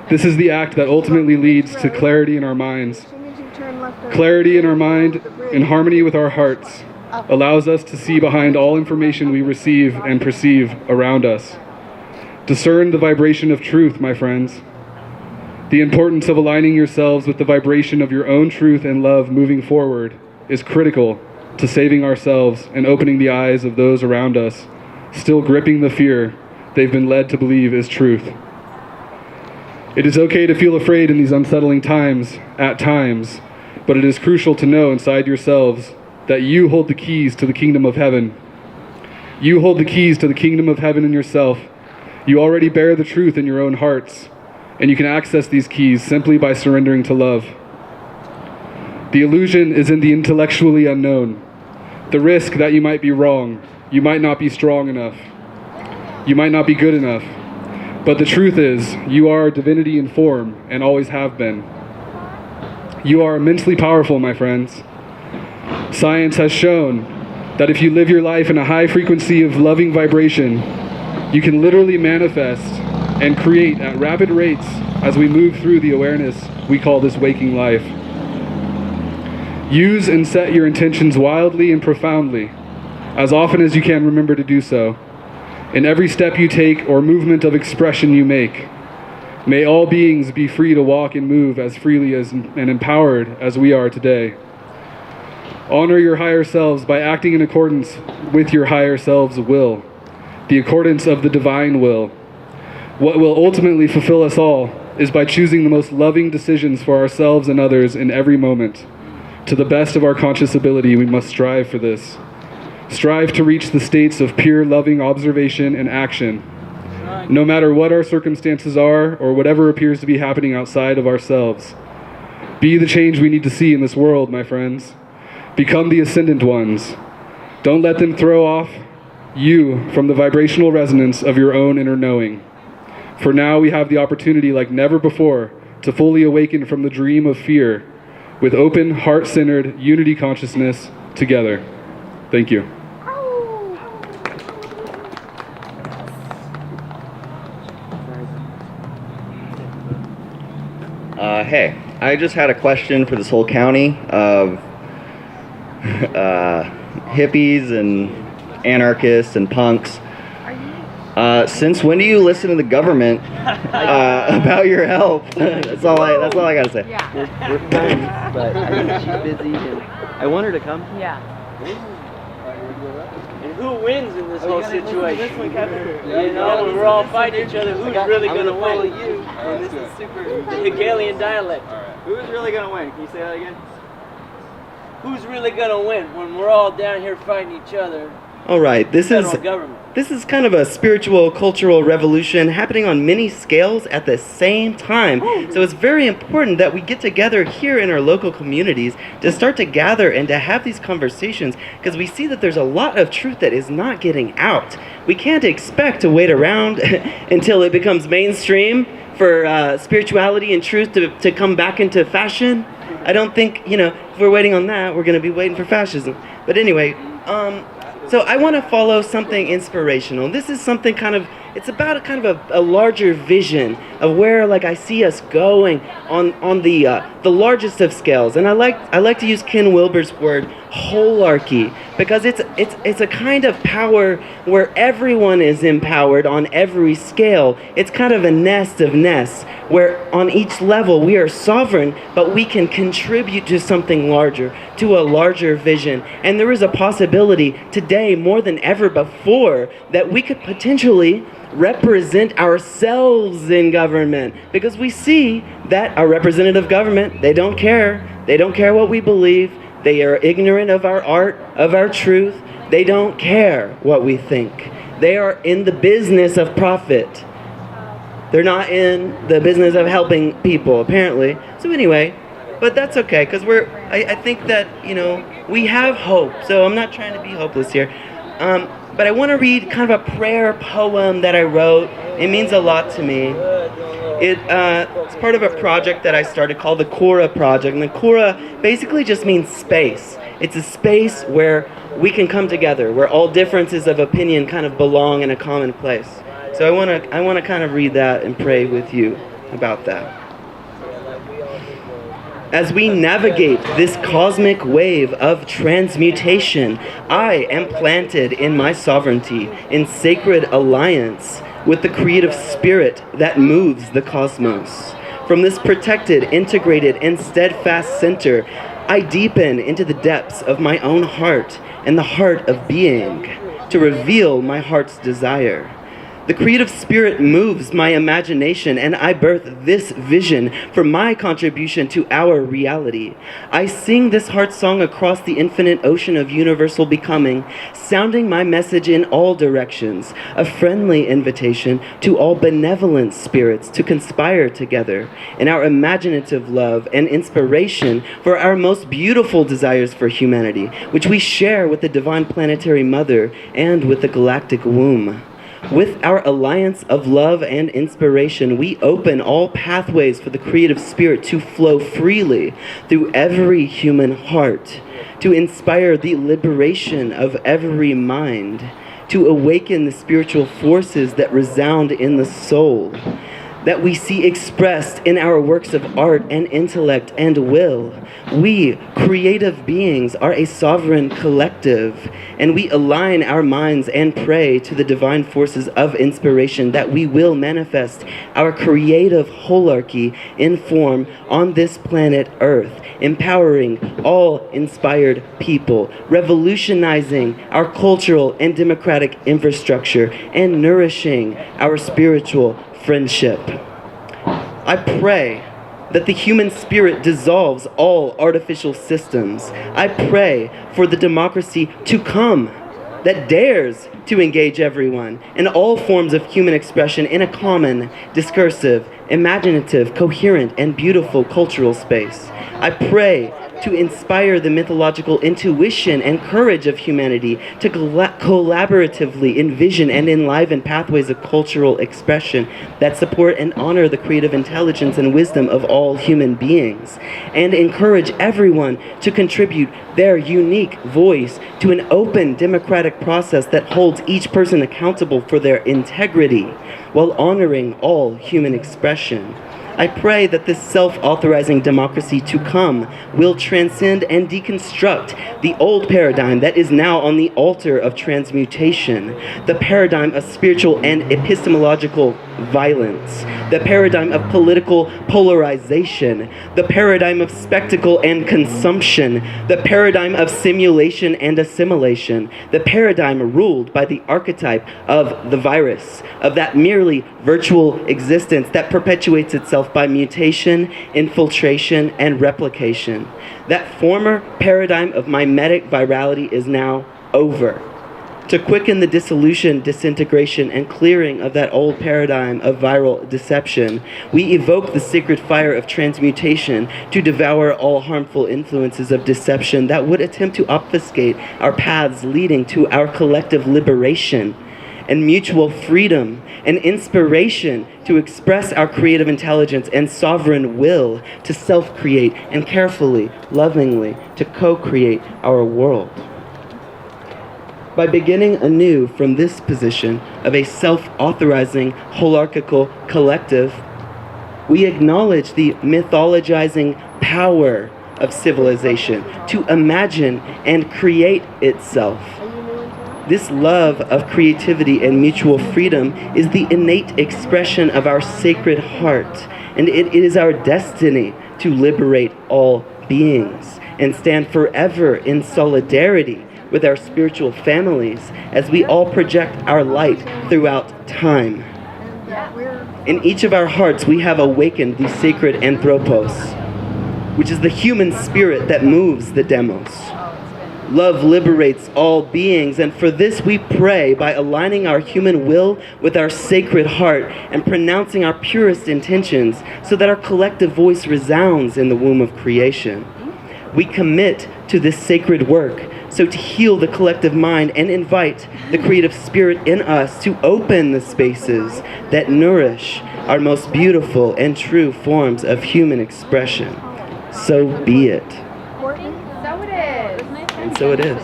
[SPEAKER 14] This is the act that ultimately leads to clarity in our minds. Clarity in our mind, in harmony with our hearts, allows us to see behind all information we receive and perceive around us. Discern the vibration of truth, my friends. The importance of aligning yourselves with the vibration of your own truth and love moving forward is critical to saving ourselves and opening the eyes of those around us, still gripping the fear they've been led to believe is truth. It is okay to feel afraid in these unsettling times, at times, but it is crucial to know inside yourselves that you hold the keys to the kingdom of heaven. You hold the keys to the kingdom of heaven in yourself. You already bear the truth in your own hearts, and you can access these keys simply by surrendering to love. The illusion is in the intellectually unknown. The risk that you might be wrong, you might not be strong enough, you might not be good enough. But the truth is, you are a divinity in form and always have been. You are immensely powerful, my friends. Science has shown that if you live your life in a high frequency of loving vibration, you can literally manifest and create at rapid rates as we move through the awareness we call this waking life. Use and set your intentions wildly and profoundly, as often as you can remember to do so. In every step you take or movement of expression you make, may all beings be free to walk and move as freely and empowered as we are today. Honor your higher selves by acting in accordance with your higher selves' will, the accordance of the divine will. What will ultimately fulfill us all is by choosing the most loving decisions for ourselves and others in every moment. To the best of our conscious ability, we must strive for this. Strive to reach the states of pure loving observation and action, no matter what our circumstances are or whatever appears to be happening outside of ourselves. Be the change we need to see in this world, my friends. Become the ascendant ones. Don't let them throw off you from the vibrational resonance of your own inner knowing. For now we have the opportunity like never before to fully awaken from the dream of fear with open, heart-centered unity consciousness together. Thank you.
[SPEAKER 15] Hey, I just had a question for this whole county of hippies and anarchists and punks. Since when do you listen to the government about your health? That's all I gotta say.
[SPEAKER 1] Yeah. We're friends, but I think she's busy, and I want her to come.
[SPEAKER 2] Yeah.
[SPEAKER 13] And who wins in this whole situation? You know, we're all fighting each other. Who's really going to win?
[SPEAKER 1] And this is super.
[SPEAKER 13] The Hegelian dialect.
[SPEAKER 1] Who's really going to win? Can you say that again?
[SPEAKER 13] Who's really going to win when we're all down here fighting each other?
[SPEAKER 1] All right, this is kind of a spiritual, cultural revolution happening on many scales at the same time. So it's very important that we get together here in our local communities to start to gather and to have these conversations, because we see that there's a lot of truth that is not getting out. We can't expect to wait around until it becomes mainstream for spirituality and truth to come back into fashion. I don't think, if we're waiting on that, we're going to be waiting for fascism. But anyway, so I want to follow something inspirational. This is something it's about a larger vision of where I see us going on the largest of scales. And I like to use Ken Wilber's word, holarchy, because it's a kind of power where everyone is empowered on every scale. It's kind of a nest of nests where on each level we are sovereign, but we can contribute to something larger, to a larger vision. And there is a possibility today more than ever before that we could potentially represent ourselves in government, because we see that our representative government, they don't care what we believe. They are ignorant of our art, of our truth. They don't care what we think. They are in the business of profit. They're not in the business of helping people, apparently. So anyway, but that's okay, because I think that, we have hope. So I'm not trying to be hopeless here. But I want to read kind of a prayer poem that I wrote. It means a lot to me. It's part of a project that I started called the Cora Project. And the Cora basically just means space. It's a space where we can come together, where all differences of opinion kind of belong in a common place. So I want to kind of read that and pray with you about that. As we navigate this cosmic wave of transmutation, I am planted in my sovereignty, in sacred alliance with the creative spirit that moves the cosmos. From this protected, integrated, and steadfast center, I deepen into the depths of my own heart and the heart of being to reveal my heart's desire. The creative spirit moves my imagination, and I birth this vision for my contribution to our reality. I sing this heart song across the infinite ocean of universal becoming, sounding my message in all directions, a friendly invitation to all benevolent spirits to conspire together in our imaginative love and inspiration for our most beautiful desires for humanity, which we share with the divine planetary mother and with the galactic womb. With our alliance of love and inspiration, we open all pathways for the creative spirit to flow freely through every human heart, to inspire the liberation of every mind, to awaken the spiritual forces that resound in the soul, that we see expressed in our works of art and intellect and will. We, creative beings, are a sovereign collective, and we align our minds and pray to the divine forces of inspiration that we will manifest our creative holarchy in form on this planet Earth, empowering all inspired people, revolutionizing our cultural and democratic infrastructure, and nourishing our spiritual friendship. I pray that the human spirit dissolves all artificial systems. I pray for the democracy to come that dares to engage everyone in all forms of human expression in a common, discursive, imaginative, coherent, and beautiful cultural space. I pray to inspire the mythological intuition and courage of humanity to collaboratively envision and enliven pathways of cultural expression that support and honor the creative intelligence and wisdom of all human beings, and encourage everyone to contribute their unique voice to an open democratic process that holds each person accountable for their integrity while honoring all human expression. I pray that this self-authorizing democracy to come will transcend and deconstruct the old paradigm that is now on the altar of transmutation, the paradigm of spiritual and epistemological violence, the paradigm of political polarization, the paradigm of spectacle and consumption, the paradigm of simulation and assimilation, the paradigm ruled by the archetype of the virus, of that merely virtual existence that perpetuates itself by mutation, infiltration, and replication. That former paradigm of mimetic virality is now over. to quicken the dissolution, disintegration, and clearing of that old paradigm of viral deception. We evoke the sacred fire of transmutation to devour all harmful influences of deception that would attempt to obfuscate our paths leading to our collective liberation and mutual freedom and inspiration to express our creative intelligence and sovereign will to self-create and carefully, lovingly to co-create our world. By beginning anew from this position of a self-authorizing, holarchical collective, we acknowledge the mythologizing power of civilization to imagine and create itself. This love of creativity and mutual freedom is the innate expression of our sacred heart, and it is our destiny to liberate all beings and stand forever in solidarity with our spiritual families as we all project our light throughout time. In each of our hearts, we have awakened the sacred anthropos, which is the human spirit that moves the demos. Love liberates all beings, and for this we pray by aligning our human will with our sacred heart and pronouncing our purest intentions so that our collective voice resounds in the womb of creation. We commit to this sacred work, so to heal the collective mind and invite the creative spirit in us to open the spaces that nourish our most beautiful and true forms of human expression. So be it.
[SPEAKER 5] So it is.
[SPEAKER 1] And so it is.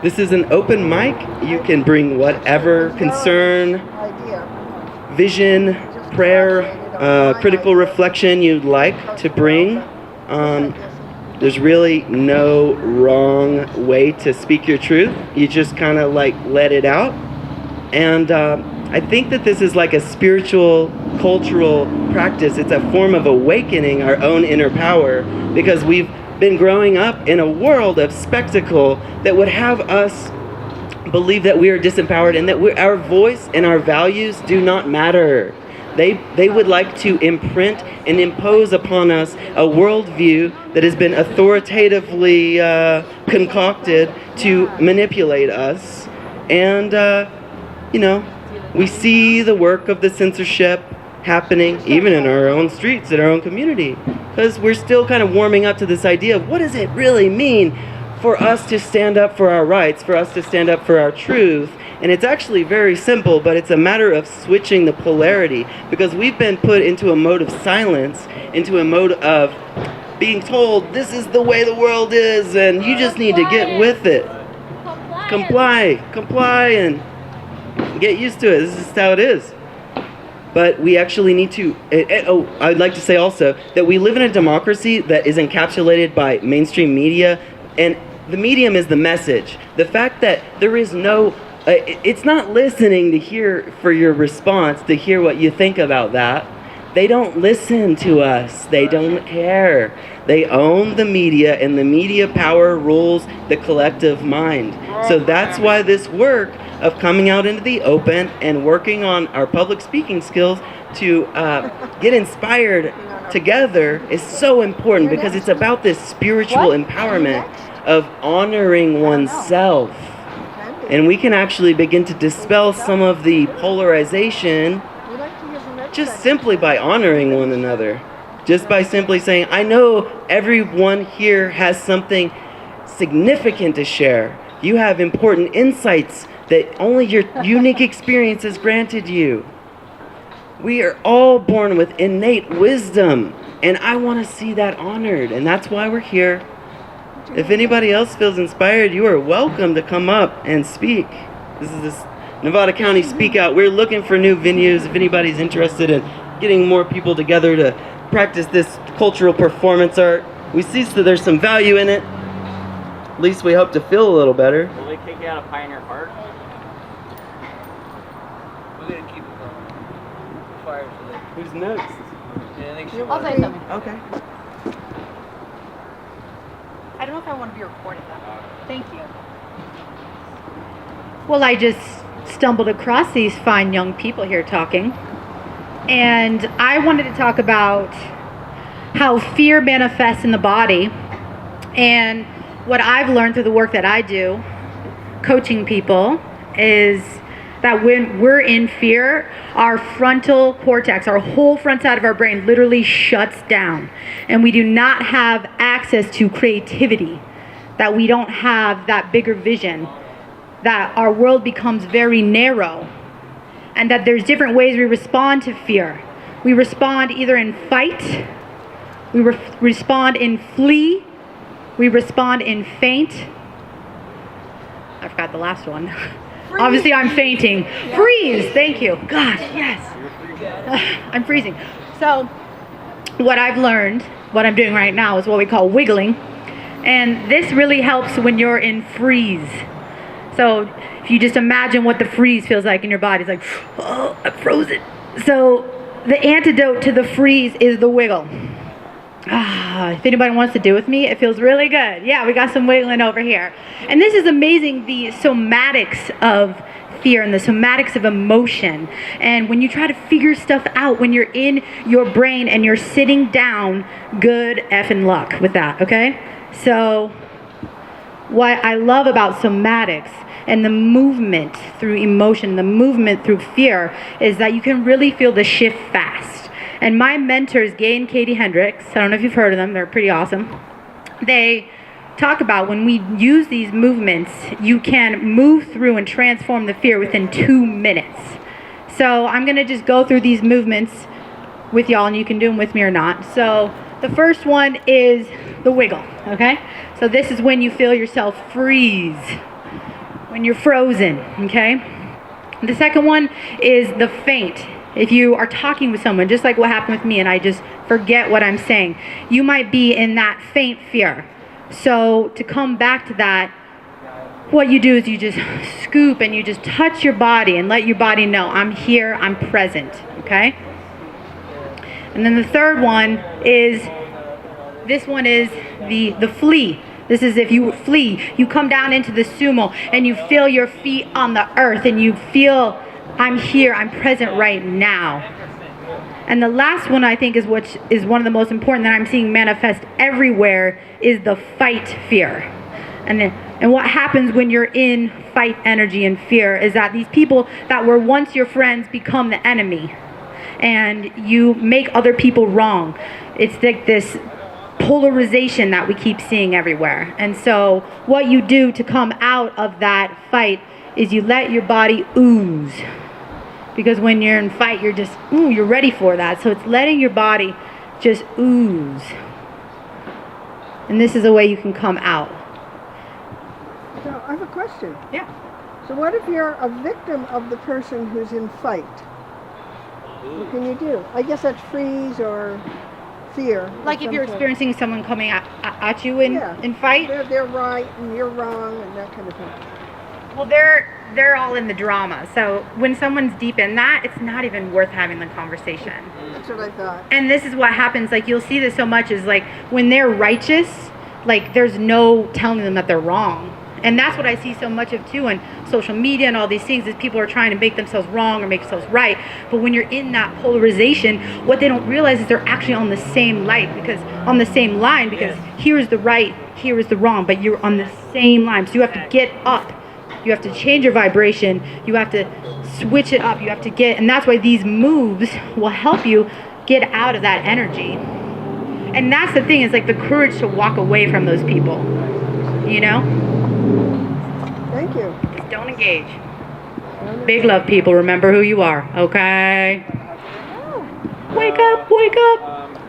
[SPEAKER 1] This is an open mic. You can bring whatever concern, vision, prayer, critical reflection you'd like to bring. There's really no wrong way to speak your truth. You just kind of like let it out. And I think that this is like a spiritual, cultural practice. It's a form of awakening our own inner power because we've been growing up in a world of spectacle that would have us believe that we are disempowered and that our voice and our values do not matter. They would like to imprint and impose upon us a worldview that has been authoritatively concocted to manipulate us. And, we see the work of the censorship happening even in our own streets, in our own community, because we're still kind of warming up to this idea of what does it really mean for us to stand up for our rights, for us to stand up for our truth. And it's actually very simple, but it's a matter of switching the polarity because we've been put into a mode of silence, into a mode of being told this is the way the world is and you just need to get with it. Comply, and get used to it. This is how it is. But we actually need to, I'd like to say also that we live in a democracy that is encapsulated by mainstream media, and the medium is the message. The fact that there is no, it's not listening to hear for your response, to hear what you think about that. They don't listen to us. They don't care. They own the media, and the media power rules the collective mind. So that's why this work of coming out into the open and working on our public speaking skills to get inspired together is so important because it's about this spiritual empowerment of honoring oneself. And we can actually begin to dispel some of the polarization just simply by honoring one another. Just by simply saying, I know everyone here has something significant to share. You have important insights that only your unique experience has granted you. We are all born with innate wisdom, and I want to see that honored, and that's why we're here. If anybody else feels inspired, you are welcome to come up and speak. This is this Nevada County Speak Out. We're looking for new venues. If anybody's interested in getting more people together to practice this cultural performance art, we see that there's some value in it. At least we hope to feel a little better.
[SPEAKER 3] Will they kick you out of Pioneer Park? We're going to keep it going. Fire for them.
[SPEAKER 1] Who's next?
[SPEAKER 3] Yeah, I think
[SPEAKER 5] I'll say something.
[SPEAKER 1] Okay.
[SPEAKER 5] I don't know if I want to be recorded though. Thank you. Well, I just stumbled across these fine young people here talking, and I wanted to talk about how fear manifests in the body and
[SPEAKER 16] what I've learned through the work that I do, coaching people, is that when we're in fear, our frontal cortex, our whole front side of our brain literally shuts down. And we do not have access to creativity, that we don't have that bigger vision, that our world becomes very narrow, and that there's different ways we respond to fear. We respond either in fight, we respond in flee, we respond in faint. I forgot the last one. Obviously I'm fainting. Freeze, thank you. Gosh, yes. I'm freezing. So what I've learned, what I'm doing right now is what we call wiggling. And this really helps when you're in freeze. So if you just imagine what the freeze feels like in your body, it's like, oh, I'm frozen. So the antidote to the freeze is the wiggle. If anybody wants to do with me, it feels really good. Yeah, we got some wiggling over here. And this is amazing, the somatics of fear and the somatics of emotion. And when you try to figure stuff out, when you're in your brain and you're sitting down, good effing luck with that, okay? So what I love about somatics and the movement through emotion, the movement through fear, is that you can really feel the shift fast. And my mentors, Gay and Katie Hendricks, I don't know if you've heard of them, they're pretty awesome. They talk about when we use these movements, you can move through and transform the fear within 2 minutes. So I'm going to just go through these movements with y'all, and you can do them with me or not. So the first one is the wiggle, okay? So this is when you feel yourself freeze, when you're frozen, okay? The second one is the faint. If you are talking with someone, just like what happened with me, and I just forget what I'm saying, you might be in that faint fear. So to come back to that, what you do is you just scoop and you just touch your body and let your body know, I'm here, I'm present, okay? And then the third one is, this one is the flee. This is if you flee, you come down into the sumo and you feel your feet on the earth and you feel, I'm here, I'm present right now. And the last one I think is what is one of the most important that I'm seeing manifest everywhere is the fight fear. And what happens when you're in fight energy and fear is that these people that were once your friends become the enemy. And you make other people wrong. It's like this polarization that we keep seeing everywhere. And so what you do to come out of that fight is you let your body ooze. Because when you're in fight, you're just, you're ready for that. So it's letting your body just ooze. And this is a way you can come out.
[SPEAKER 2] So I have a question.
[SPEAKER 16] Yeah.
[SPEAKER 2] So what if you're a victim of the person who's in fight? What can you do? I guess that's freeze or fear.
[SPEAKER 16] Like if you're experiencing someone coming at you in fight?
[SPEAKER 2] They're right and you're wrong and that kind of thing.
[SPEAKER 16] Well, they're all in the drama. So when someone's deep in that, it's not even worth having the conversation.
[SPEAKER 2] That's what I thought.
[SPEAKER 16] And this is what happens, like you'll see this so much is like when they're righteous, like there's no telling them that they're wrong. And that's what I see so much of too in social media and all these things is people are trying to make themselves wrong or make themselves right. But when you're in that polarization, what they don't realize is they're actually on the same light, because on the same line, because here is the right, here is the wrong, but you're on the same line. So you have to get up. You have to change your vibration. You have to switch it up. You have to get, and that's why these moves will help you get out of that energy. And that's the thing, is like the courage to walk away from those people, you know?
[SPEAKER 2] Thank you.
[SPEAKER 16] Just don't engage. Big love, people. Remember who you are, okay? Wake up, wake up.